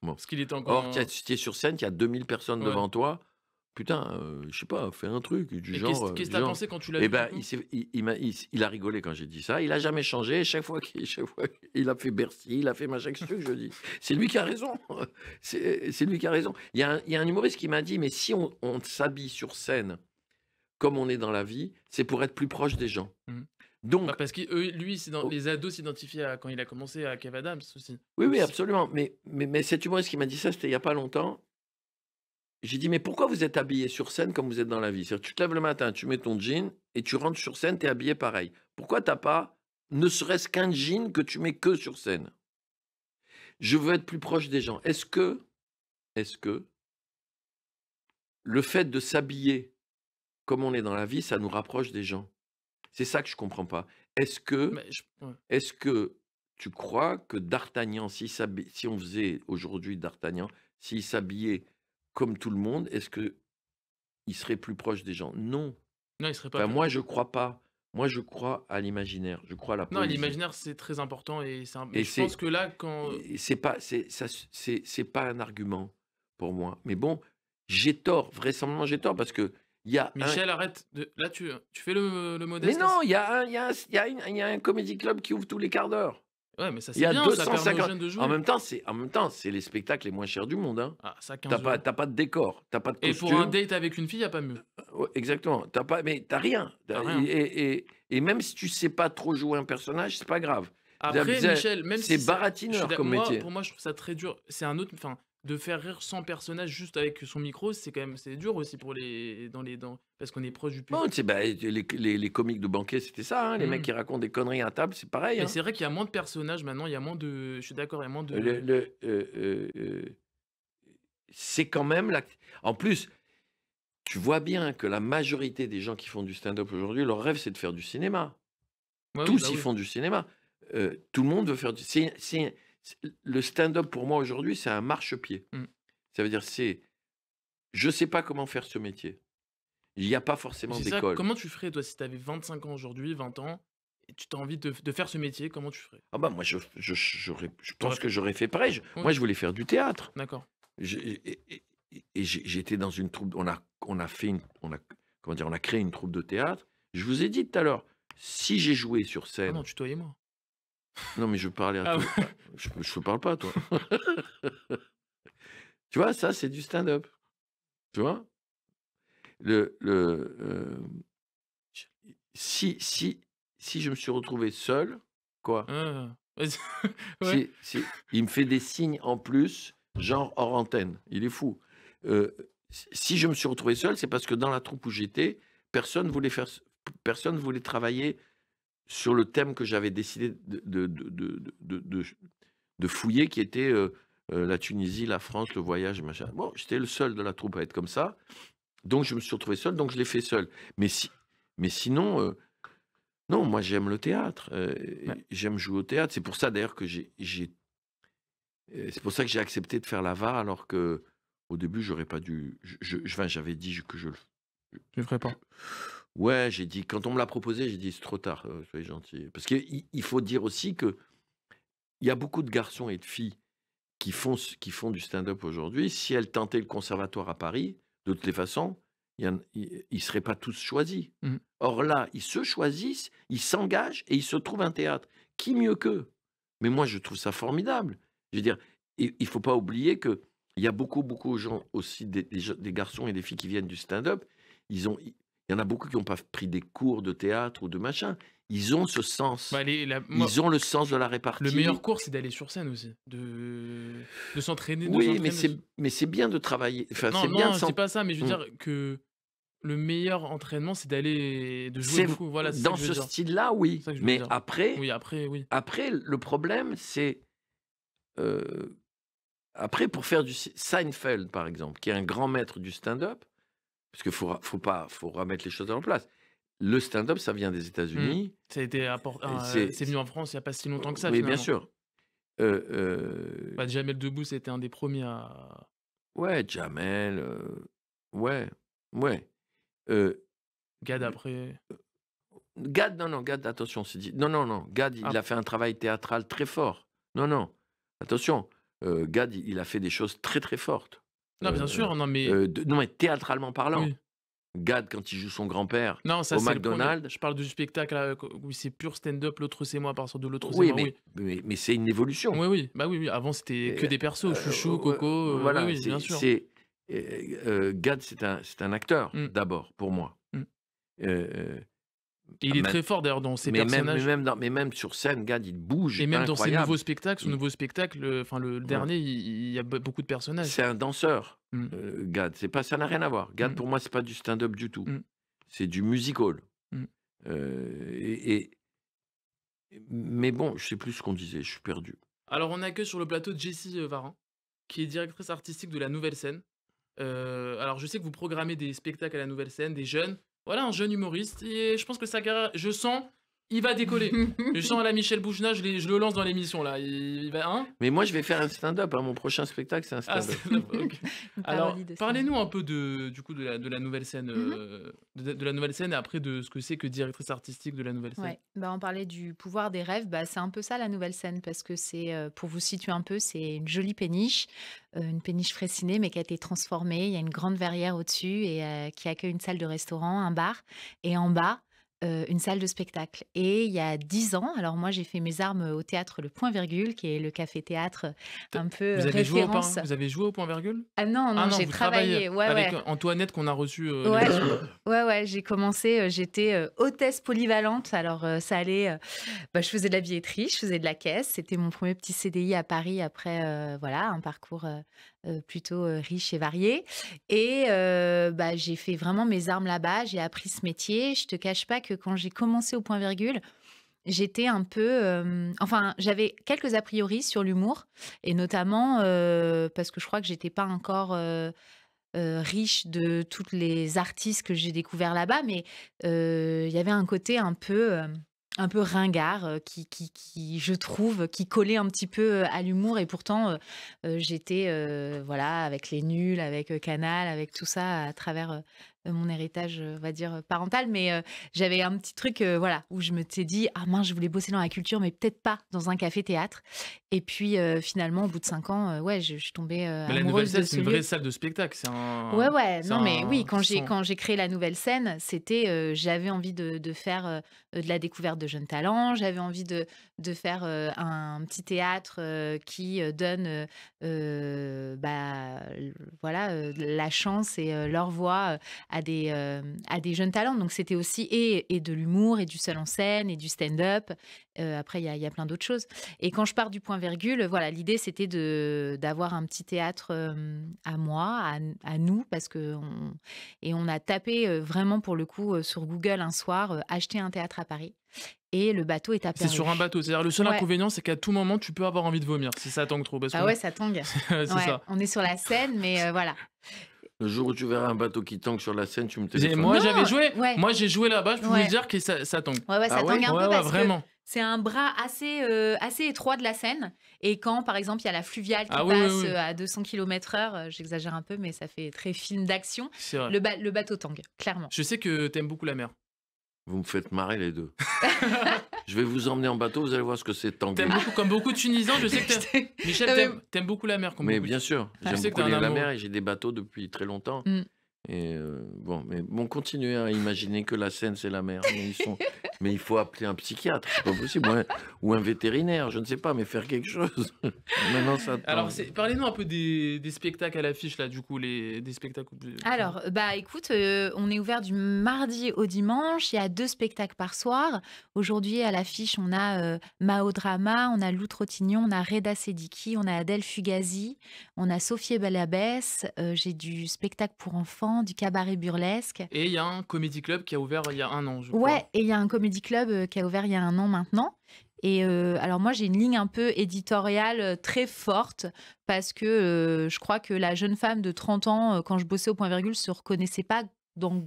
Bon. Parce qu'il était encore Or, en tu es sur scène, il y a 2000 personnes ouais. devant toi. Putain, je sais pas, fais un truc du Et genre, qu'est-ce que tu as pensé quand tu l'as et vu du ben, coup? il a rigolé quand j'ai dit ça. Il a jamais changé. Chaque fois qu'il a fait Bercy, il a fait machin, qu'est-ce que je dis? C'est lui qui a raison. C'est lui qui a raison. Il y a un humoriste qui m'a dit: «Mais si on s'habille sur scène comme on est dans la vie, c'est pour être plus proche des gens». Mmh. Donc Bah, parce que lui, oh les ados s'identifiaient à quand il a commencé à Kev Adams aussi. oui, Donc oui, si absolument. Mais cet humoriste qui m'a dit ça, c'était il y a pas longtemps. J'ai dit: «Mais pourquoi vous êtes habillé sur scène comme vous êtes dans la vie?» C'est-à-dire, tu te lèves le matin, tu mets ton jean et tu rentres sur scène, tu es habillé pareil. Pourquoi tu as pas, ne serait-ce qu'un jean que tu mets que sur scène? Je veux être plus proche des gens. Est-ce que le fait de s'habiller comme on est dans la vie, ça nous rapproche des gens? C'est ça que je comprends pas. Est-ce que mais je ouais. est-ce que tu crois que D'Artagnan, si on faisait aujourd'hui D'Artagnan, s'il s'habillait comme tout le monde, est-ce qu'il serait plus proche des gens? Non. Non, il serait pas Enfin, plus moi, je crois pas. Moi, je crois à l'imaginaire, je crois à la non, poésie l'imaginaire, c'est très important et c'est un mais et je pense que là, quand c'est pas un argument pour moi. Mais bon, j'ai tort, vraisemblablement j'ai tort parce qu'il y a un Michel, arrête de là, tu fais le mais modeste là? non, il y a un comedy club qui ouvre tous les quarts d'heure. Ouais, mais ça, Il y c'est a bien, ça permet aux 250 jeunes de en jouer. même temps, c'est les spectacles les moins chers du monde, hein. Ah, ça Tu 15 pas euros. tu pas de décor, tu pas de Et pour un costume. date avec une fille, il y a pas mieux. Ouais, exactement. Tu rien. Tu Tu rien. et même si tu sais pas trop jouer un personnage, c'est pas grave. Après, Michel, même C'est si ça baratineur comme moi, métier. pour moi, je trouve ça très dur. C'est un autre enfin, de faire rire 100 personnages juste avec son micro, c'est quand même c'est dur aussi pour les parce qu'on est proche du Bon, public. tu sais, bah, les comiques de banquet, c'était ça, hein, les mecs Mmh. qui racontent des conneries à table, c'est pareil, Mais hein. c'est vrai qu'il y a moins de personnages maintenant, il y a moins de je suis d'accord, il y a moins Le de le, c'est quand même la en plus, tu vois bien que la majorité des gens qui font du stand-up aujourd'hui, leur rêve, c'est de faire du cinéma. ouais, oui, bah, Tous, ils oui. font du cinéma. Tout le monde veut faire du le stand-up pour moi aujourd'hui, c'est un marchepied. Mmh. Ça veut dire je sais pas comment faire ce métier. Il y a pas Mais forcément c'est ça, d'école. comment tu ferais toi si tu avais 25 ans aujourd'hui, 20 ans et tu as envie de faire ce métier, comment tu ferais? Ah bah, moi je Tu aurais pense que fait j'aurais fait pareil. ouais, Moi, je voulais faire du théâtre. d'accord. J'ai j'étais dans une troupe, on a fait une on a comment dire? On a créé une troupe de théâtre. Je vous ai dit tout à l'heure, si j'ai joué sur Ah non, scène tutoyez-moi. non, mais je parlais à Ah toi, ouais. je te parle pas à toi. Tu vois? Ça, c'est du stand-up, tu vois? Si je me suis retrouvé seul, quoi? Vas-y. Ouais. Il me fait des signes en plus, genre hors antenne, il est fou. Si je me suis retrouvé seul, c'est parce que dans la troupe où j'étais, personne voulait travailler sur le thème que j'avais décidé de fouiller, qui était, la Tunisie, la France, le voyage, machin. Bon, j'étais le seul de la troupe à être comme ça, donc je me suis retrouvé seul, donc je l'ai fait seul. Mais sinon, non, moi j'aime le théâtre, Ouais. j'aime jouer au théâtre. C'est pour ça d'ailleurs que c'est pour ça que j'ai accepté de faire la VAR alors qu'au début j'aurais pas dû enfin j'avais dit que je le Tu le ferais je pas. ouais, j'ai dit quand on me l'a proposé, j'ai dit: «C'est trop tard, soyez gentil». Parce qu'il faut dire aussi qu'il y a beaucoup de garçons et de filles qui font du stand-up aujourd'hui. Si elles tentaient le conservatoire à Paris, de toutes les façons, ils ne seraient pas tous choisis. Mmh. Or là, ils se choisissent, ils s'engagent et ils se trouvent un théâtre. Qui mieux qu'eux? Mais moi, je trouve ça formidable. Je veux dire, il ne faut pas oublier qu'il y a beaucoup de gens aussi, des garçons et des filles qui viennent du stand-up. Il y en a beaucoup qui n'ont pas pris des cours de théâtre ou de machin. Ils ont ce sens. Bah, Ils ont le sens de la répartie. Le meilleur cours, c'est d'aller sur scène aussi, de s'entraîner, de Oui, s'entraîner. mais c'est bien de travailler. Enfin, Non, c'est bien non, de je dis pas ça, mais je veux Mmh. dire que le meilleur entraînement, c'est de jouer C'est beaucoup. Voilà, c'est ça dans que je ce veux dire. style-là, oui. C'est ça que je veux Mais dire. après, Oui, après, oui. le problème, c'est après pour faire du Seinfeld, par exemple, qui est un grand maître du stand-up, parce qu'il faut remettre les choses en place. Le stand-up, ça vient des Mmh. États-Unis. Ça a été c'est venu en France il n'y a pas si longtemps que ça, Oui, bien finalement. sûr. Bah, Jamel Debbouze, c'était un des premiers à. Ouais, Jamel, ouais, ouais. Gad après. Gad, non, Gad, attention, c'est dit. Non, Gad, il Ah. a fait un travail théâtral très fort. Non, attention. Gad, il a fait des choses très très fortes. Non, bien sûr, non, mais. Non, mais théâtralement parlant. Oui. Gad, quand il joue son grand-père Non, ça, au c'est le premier. McDonald's. Je parle du spectacle où c'est pur stand-up, l'autre c'est moi, à partir de l'autre c'est Oui, moi, oui. mais c'est une évolution. Oui, oui, bah oui. Avant, c'était que des persos, Chouchou, Ouais, Coco, oui, voilà, oui, bien sûr. Gad, c'est un acteur, Mmh. d'abord, pour moi. Mmh. Euh, Et il est mais très fort d'ailleurs dans ses mais personnages. même sur scène, Gad, il bouge, Et même dans ses incroyable. nouveaux spectacles, son Il- nouveau spectacle, le dernier, il y a beaucoup de personnages. C'est un danseur, Mmh. Gad. Ça n'a rien à voir. Gad, Mmh. pour moi, c'est pas du stand-up du tout. Mmh. C'est du musical. Mmh. Mais bon, je sais plus ce qu'on disait, je suis perdu. Alors, on accueille sur le plateau Jessie Varin, qui est directrice artistique de la Nouvelle Scène. Alors, je sais que vous programmez des spectacles à la Nouvelle Scène, des jeunes. Voilà, un jeune humoriste. Et je pense que sa carrière, je sens, il va décoller. Je sens à la Michel Boujna, je le lance dans l'émission là. Il va, hein? Mais moi, je vais faire un stand-up. Mon prochain spectacle, c'est un Ah, stand-up. ok. Une Alors, parodie de parlez-nous un peu du coup de la Nouvelle Scène, Mhm. de la Nouvelle Scène et après de ce que c'est que directrice artistique de la Nouvelle Scène. Ouais, bah, on parlait du pouvoir des rêves, bah, c'est un peu ça la Nouvelle Scène parce que c'est, pour vous situer un peu, c'est une jolie péniche, une péniche Fraissinet mais qui a été transformée. Il y a une grande verrière au-dessus et qui accueille une salle de restaurant, un bar et en bas, une salle de spectacle. Et il y a 10 ans, alors moi j'ai fait mes armes au théâtre Le Point Virgule, qui est le café-théâtre un peu Vous avez joué au référence. Vous avez joué au point virgule? Ah non, non, j'ai vous travaillé. travaillez Ouais, avec ouais. Antoinette qu'on a reçu Ouais, l'émission. ouais, j'ai commencé, j'étais hôtesse polyvalente. Alors, ça allait, bah, je faisais de la billetterie, je faisais de la caisse. C'était mon premier petit CDI à Paris après, voilà, un parcours plutôt riche et varié. Et bah, j'ai fait vraiment mes armes là-bas. J'ai appris ce métier. Je te cache pas que quand j'ai commencé au point virgule, j'étais un peu, enfin, j'avais quelques a priori sur l'humour et notamment parce que je crois que j'étais pas encore riche de toutes les artistes que j'ai découverts là-bas, mais il y avait un côté un peu ringard qui, je trouve, qui collait un petit peu à l'humour. Et pourtant, j'étais voilà, avec les nuls, avec Canal, avec tout ça à travers mon héritage, on va dire, parental. Mais j'avais un petit truc voilà, où je me suis dit, ah mince, je voulais bosser dans la culture, mais peut-être pas dans un café-théâtre. Et puis finalement, au bout de 5 ans, ouais, je suis tombée Mais la Nouvelle amoureuse Scène, de c'est ce une lieu. vraie salle de spectacle. C'est un. Ouais, c'est non, mais oui, un- quand j'ai créé la Nouvelle Scène, c'était, j'avais envie de faire de la découverte de jeunes talents, j'avais envie de faire un petit théâtre qui donne bah, voilà, la chance et leur voix à des jeunes talents. Donc c'était aussi et de l'humour et du seul en scène et du stand-up. Après, il y a plein d'autres choses. Et quand je pars du point virgule, voilà, l'idée c'était d'avoir un petit théâtre à moi, à nous, parce que on a tapé vraiment pour le coup sur Google un soir, acheter un théâtre à Paris. Et le bateau est C'est apparu. sur un bateau. C'est-à-dire, le seul Ouais. inconvénient, c'est qu'à tout moment, tu peux avoir envie de vomir si ça tangue trop. Parce Ah que ouais, ça tangue. c'est Ouais, ça. on est sur la scène, mais voilà. Le jour où tu verras un bateau qui tangue sur la scène, tu me téléphones. Moi, Non, j'avais joué. ouais. Moi, j'ai joué là-bas. Je peux Ouais. vous dire que ça tangue. Ouais, ça Ah ouais tangue un Ouais, peu ouais, parce vraiment. que c'est un bras assez étroit de la Seine. Et quand, par exemple, il y a la fluviale qui Ah oui, oui, passe oui. à 200 km/h, j'exagère un peu, mais ça fait très film d'action, C'est vrai. le bateau tangue, clairement. Je sais que t'aimes beaucoup la mer. Vous me faites marrer les deux. Je vais vous emmener en bateau, vous allez voir ce que c'est de tanguer. T'aimes beaucoup, comme beaucoup de Tunisiens, je sais que t'aimes. Michel, Non, mais- t'aimes beaucoup la mer. Comme Mais beaucoup de- bien sûr, Je j'aime sais que beaucoup t'es un la amoureux. mer et j'ai des bateaux depuis très longtemps. Mm. Et bon, mais bon, continuez à imaginer que la Seine, c'est la mer. Mais il faut appeler un psychiatre, c'est pas possible, ou un vétérinaire, je ne sais pas, mais faire quelque chose. Maintenant, ça Alors, tend. parlez-nous un peu des spectacles à l'affiche, là, du coup, des spectacles. Alors, bah écoute, on est ouvert du mardi au dimanche. Il y a 2 spectacles par soir. Aujourd'hui, à l'affiche, on a Mao Drama, on a Lou Trottignon, on a Reda Sediki, on a Adèle Fugazi, on a Sophie Bellabès. J'ai du spectacle pour enfants, du cabaret burlesque. Et il y a un comédie club qui a ouvert il y a un an, je crois. Ouais, et il y a un comedy club qui a ouvert il y a un an maintenant. Et alors moi, j'ai une ligne un peu éditoriale très forte parce que je crois que la jeune femme de 30 ans, quand je bossais au Point Virgule, se reconnaissait pas dans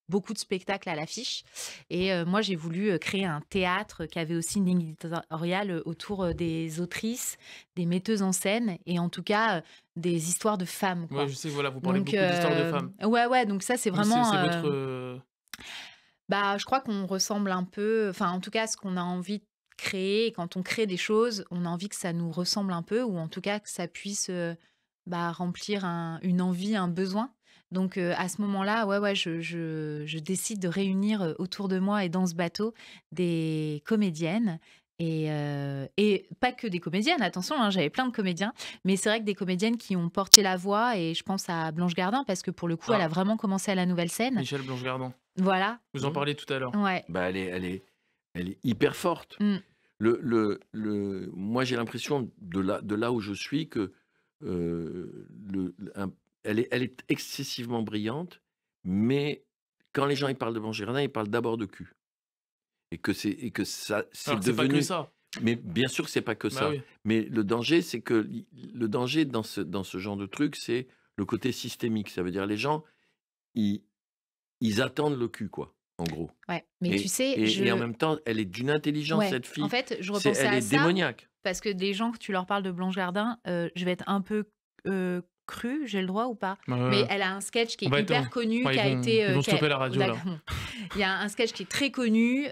beaucoup de spectacles à l'affiche. Et moi, j'ai voulu créer un théâtre qui avait aussi une ligne éditoriale autour des autrices, des metteuses en scène et en tout cas des histoires de femmes, Ouais, quoi. je sais que voilà, vous parlez Donc, beaucoup d'histoires de femmes. ouais, donc ça, c'est Donc, c'est vraiment... votre. bah, je crois qu'on ressemble un peu, enfin, en tout cas, ce qu'on a envie de créer, et quand on crée des choses, on a envie que ça nous ressemble un peu, ou en tout cas que ça puisse bah, remplir une envie, un besoin. Donc, à ce moment-là, ouais, je décide de réunir autour de moi et dans ce bateau des comédiennes. Et pas que des comédiennes, attention, hein, j'avais plein de comédiens, mais c'est vrai que des comédiennes qui ont porté la voix, et je pense à Blanche Gardin, parce que pour le coup, elle a Ah, vraiment commencé à la Nouvelle Scène. Michel Blanche-Gardin. Voilà, Vous en parliez tout à l'heure. ouais. Bah, elle est hyper forte. Mm. Moi, j'ai l'impression de là où je suis que elle est excessivement brillante, mais quand les gens ils parlent de Blanche Gardin, ils parlent d'abord de cul. Et que ça, c'est Alors, c'est pas que devenu. ça. Mais bien sûr que c'est pas que Bah ça. oui. Mais le danger, c'est que le danger dans ce genre de truc, c'est le côté systémique. Ça veut dire les gens, ils attendent le cul, quoi, en gros. Ouais, mais tu sais, Et en même temps, elle est d'une intelligence, ouais, cette en fille. fait, je repensais Elle à est ça démoniaque. parce que des gens que tu leur parles de Blanche Gardin, je vais être un peu crue, j'ai le droit ou pas? Mais elle a un sketch qui On est va être hyper connu, ouais, qui a été... ils vont qui a- stopper la radio, là. D'accord, bon. Il y a un sketch qui est très connu,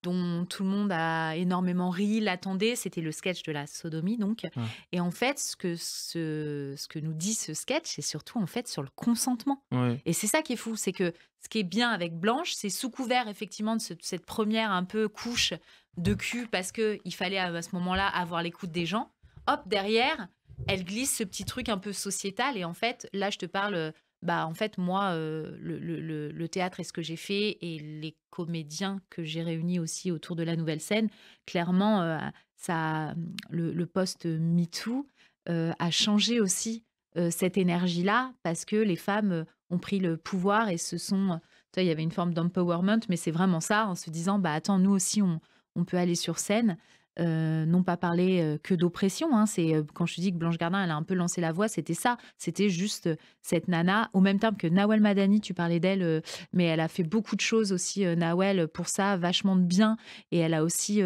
dont tout le monde a énormément ri, l'attendait. C'était le sketch de la sodomie, donc. Ouais. Et en fait, ce que nous dit ce sketch, c'est surtout en fait sur le consentement. Ouais. Et c'est ça qui est fou, c'est que ce qui est bien avec Blanche, c'est sous couvert effectivement de cette première un peu couche de cul, parce que il fallait à ce moment-là avoir l'écoute des gens. Hop, derrière, elle glisse ce petit truc un peu sociétal. Et en fait, là, je te parle, bah en fait, moi, le théâtre et ce que j'ai fait, et les comédiens que j'ai réunis aussi autour de la Nouvelle Scène, clairement, ça, le post MeToo a changé aussi cette énergie-là, parce que les femmes ont pris le pouvoir et se sont... Tu vois, il y avait une forme d'empowerment, mais c'est vraiment ça, en se disant, bah attends, nous aussi, on peut aller sur scène. Non pas parler que d'oppression, hein, c'est quand je te dis que Blanche Gardin, elle a un peu lancé la voie, c'était ça, c'était juste cette nana, au même temps que Nawel Madani, tu parlais d'elle, mais elle a fait beaucoup de choses aussi, Nawel, pour ça, vachement de bien, et elle a aussi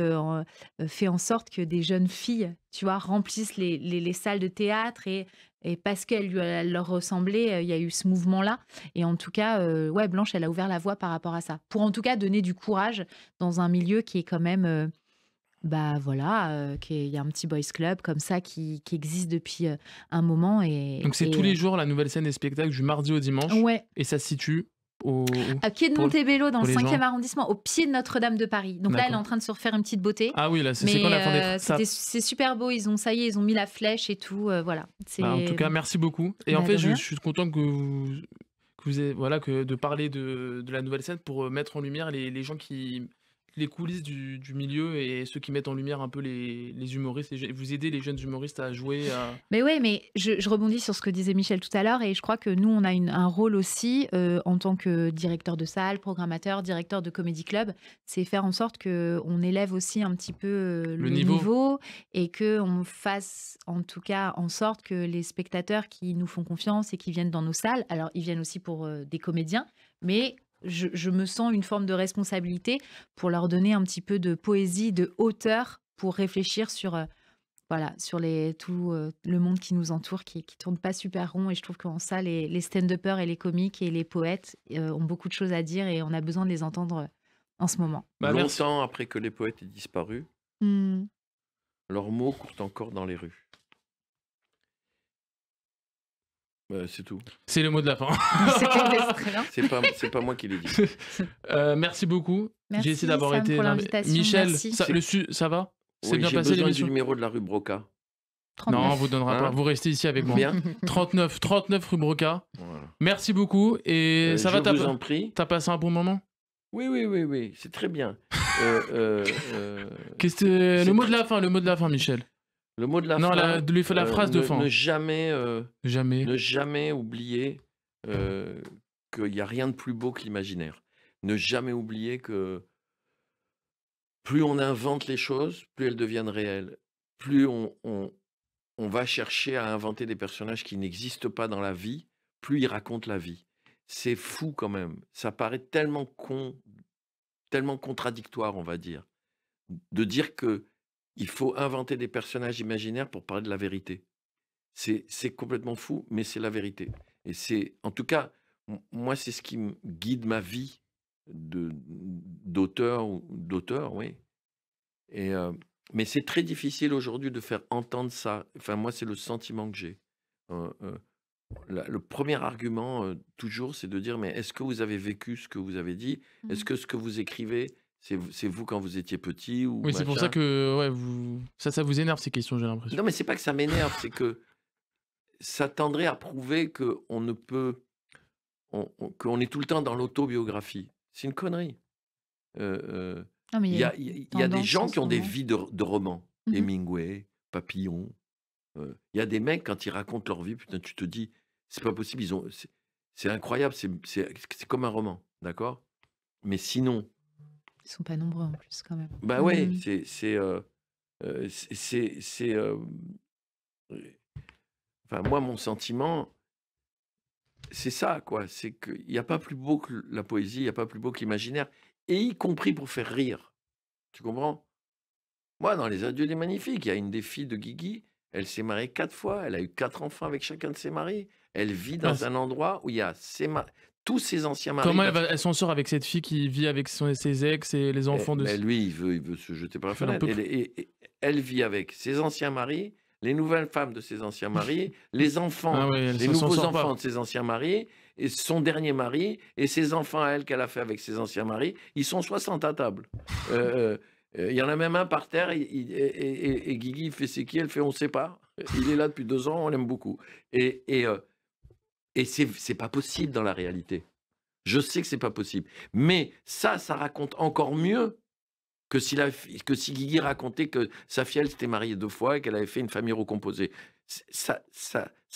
fait en sorte que des jeunes filles, tu vois, remplissent les salles de théâtre, et parce qu'elle leur ressemblait, il y a eu ce mouvement-là. Et en tout cas, ouais, Blanche, elle a ouvert la voie par rapport à ça. Pour en tout cas donner du courage dans un milieu qui est quand même, bah voilà, il y a un petit boys club comme ça qui existe depuis un moment. Donc, c'est tous les jours la Nouvelle Scène des spectacles du mardi au dimanche. Ouais. Et ça se situe à pied de pour- Montebello, dans pour le les 5e gens. arrondissement, au pied de Notre-Dame de Paris. Donc là, elle est D'accord. en train de se refaire une petite beauté. Ah oui, là, c'est Mais quand la fin des ça. c'est super beau. Ça y est, ils ont mis la flèche et tout. Voilà. Bah, en tout cas, merci beaucoup. Et en Bah, fait, de je rien. suis content que vous ayez, voilà, de parler de la Nouvelle Scène pour mettre en lumière les gens les coulisses du milieu, et ceux qui mettent en lumière un peu les humoristes, vous aidez les jeunes humoristes à jouer. Mais ouais, mais je rebondis sur ce que disait Michel tout à l'heure, et je crois que nous, on a un rôle aussi en tant que directeur de salle, programmateur, directeur de comédie club, c'est faire en sorte qu'on élève aussi un petit peu le niveau, et qu'on fasse en tout cas en sorte que les spectateurs qui nous font confiance et qui viennent dans nos salles, alors ils viennent aussi pour des comédiens, mais je me sens une forme de responsabilité pour leur donner un petit peu de poésie, de hauteur, pour réfléchir sur... voilà, sur tout le monde qui nous entoure, qui tourne pas super rond. Et je trouve qu'en ça, les stand-uppers et les comiques et les poètes ont beaucoup de choses à dire, et on a besoin de les entendre en ce moment. Bah, merci. Longtemps après que les poètes aient disparu, Hmm. leurs mots courent encore dans les rues. C'est tout. C'est le mot de la fin. C'est très bien. C'est pas moi qui l'ai dit. Merci beaucoup. Merci, J'ai essayé d'avoir Sam, été. pour Non, mais- l'invitation. Michel, Merci. ça va? C'est Oui, bien j'ai passé besoin du l'émission? numéro de la rue Broca. Non, 39. on vous donnera Hein? pas. Vous restez ici avec moi. Bien. 39 rue Broca. Voilà. Merci beaucoup. Et ça va, je vous en prie. t'as passé un bon moment? Oui, c'est très bien. Qu'est-ce que c'est le mot de la fin, Michel? Le mot de la Non, fin. la phrase de fin. Ne jamais, Jamais. ne jamais oublier qu'il n'y a rien de plus beau que l'imaginaire. Ne jamais oublier que plus on invente les choses, plus elles deviennent réelles. Plus on va chercher à inventer des personnages qui n'existent pas dans la vie, plus ils racontent la vie. C'est fou quand même. Ça paraît tellement con, tellement contradictoire, on va dire, de dire que il faut inventer des personnages imaginaires pour parler de la vérité. C'est complètement fou, mais c'est la vérité. Et c'est, en tout cas, moi, c'est ce qui me guide ma vie d'auteur, oui. Et, mais c'est très difficile aujourd'hui de faire entendre ça. Enfin, moi, c'est le sentiment que j'ai. Le premier argument, toujours, c'est de dire, mais est-ce que vous avez vécu ce que vous avez dit? Est-ce que ce que vous écrivez, c'est vous quand vous étiez petit ou Oui, c'est pour ça machin? que ça vous énerve ces questions, j'ai l'impression. Non, mais c'est pas que ça m'énerve, c'est que ça tendrait à prouver qu'on ne peut, qu'on est tout le temps dans l'autobiographie. C'est une connerie. Non, mais Il y a des tendance gens en qui ce ont des moment. vies de romans. Mhm. Hemingway, Papillon. Il y a des mecs, quand ils racontent leur vie, putain, tu te dis, c'est pas possible, c'est incroyable, c'est comme un roman, d'accord? Mais sinon, Ils sont pas nombreux en plus, quand même. bah ouais, Mhm. enfin, moi, mon sentiment, c'est ça, quoi. C'est qu'il n'y a pas plus beau que la poésie, il n'y a pas plus beau que l'imaginaire, et y compris pour faire rire. Tu comprends? Moi, dans Les Adieux des Magnifiques, il y a une des filles de Guigui, elle s'est mariée 4 fois, elle a eu 4 enfants avec chacun de ses maris. Elle vit Ah, dans un endroit où il y a tous ses anciens maris. comment elle s'en sort avec cette fille qui vit avec ses ex et les enfants de... Mais lui, il veut se jeter par la Faire un fenêtre. peu Et elle vit avec ses anciens maris, les nouvelles femmes de ses anciens maris, les enfants, Ah ouais, elle les s'en nouveaux sort enfants pas. de ses anciens maris, et son dernier mari, et ses enfants à elle qu'elle a fait avec ses anciens maris. Ils sont 60 à table. Il y en a même un par terre, et Guigui, il fait c'est qui? Elle fait on sait pas. Il est là depuis 2 ans, on l'aime beaucoup. Et c'est pas possible dans la réalité. Je sais que c'est pas possible. Mais ça raconte encore mieux que si Guigui racontait que sa fille, elle s'était mariée 2 fois et qu'elle avait fait une famille recomposée. Ça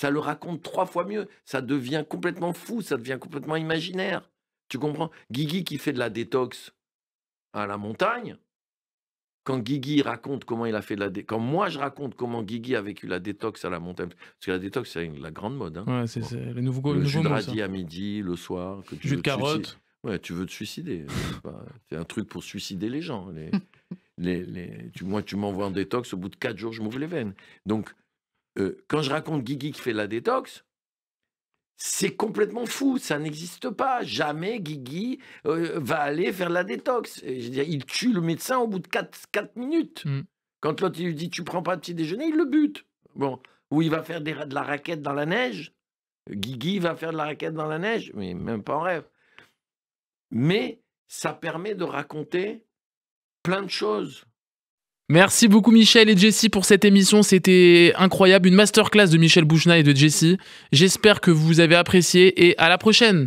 le raconte 3 fois mieux. Ça devient complètement fou, ça devient complètement imaginaire. Tu comprends? Guigui qui fait de la détox à la montagne, quand Guigui raconte comment il a fait de la détox, quand moi je raconte comment Guigui a vécu la détox à la montagne, parce que la détox, c'est la grande mode. Hein. Ouais, c'est Bon. le nouveau Le mot, jus de ça. radis à midi, le soir. Que tu Jus veux de te suicider. carotte. Ouais, tu veux te suicider. C'est un truc pour suicider les gens. Moi, tu m'envoies en détox, au bout de 4 jours, je m'ouvre les veines. Donc, quand je raconte Guigui qui fait la détox, c'est complètement fou, ça n'existe pas. Jamais Guigui va aller faire la détox. Et je veux dire, il tue le médecin au bout de 4 minutes. Mm. Quand l'autre lui dit tu prends pas de petit déjeuner, il le bute. Bon, ou il va faire de la raquette dans la neige. Guigui va faire de la raquette dans la neige, mais même pas en rêve. Mais ça permet de raconter plein de choses. Merci beaucoup Michel et Jessie pour cette émission, c'était incroyable, une masterclass de Michel Bouchna et de Jessie. J'espère que vous avez apprécié et à la prochaine.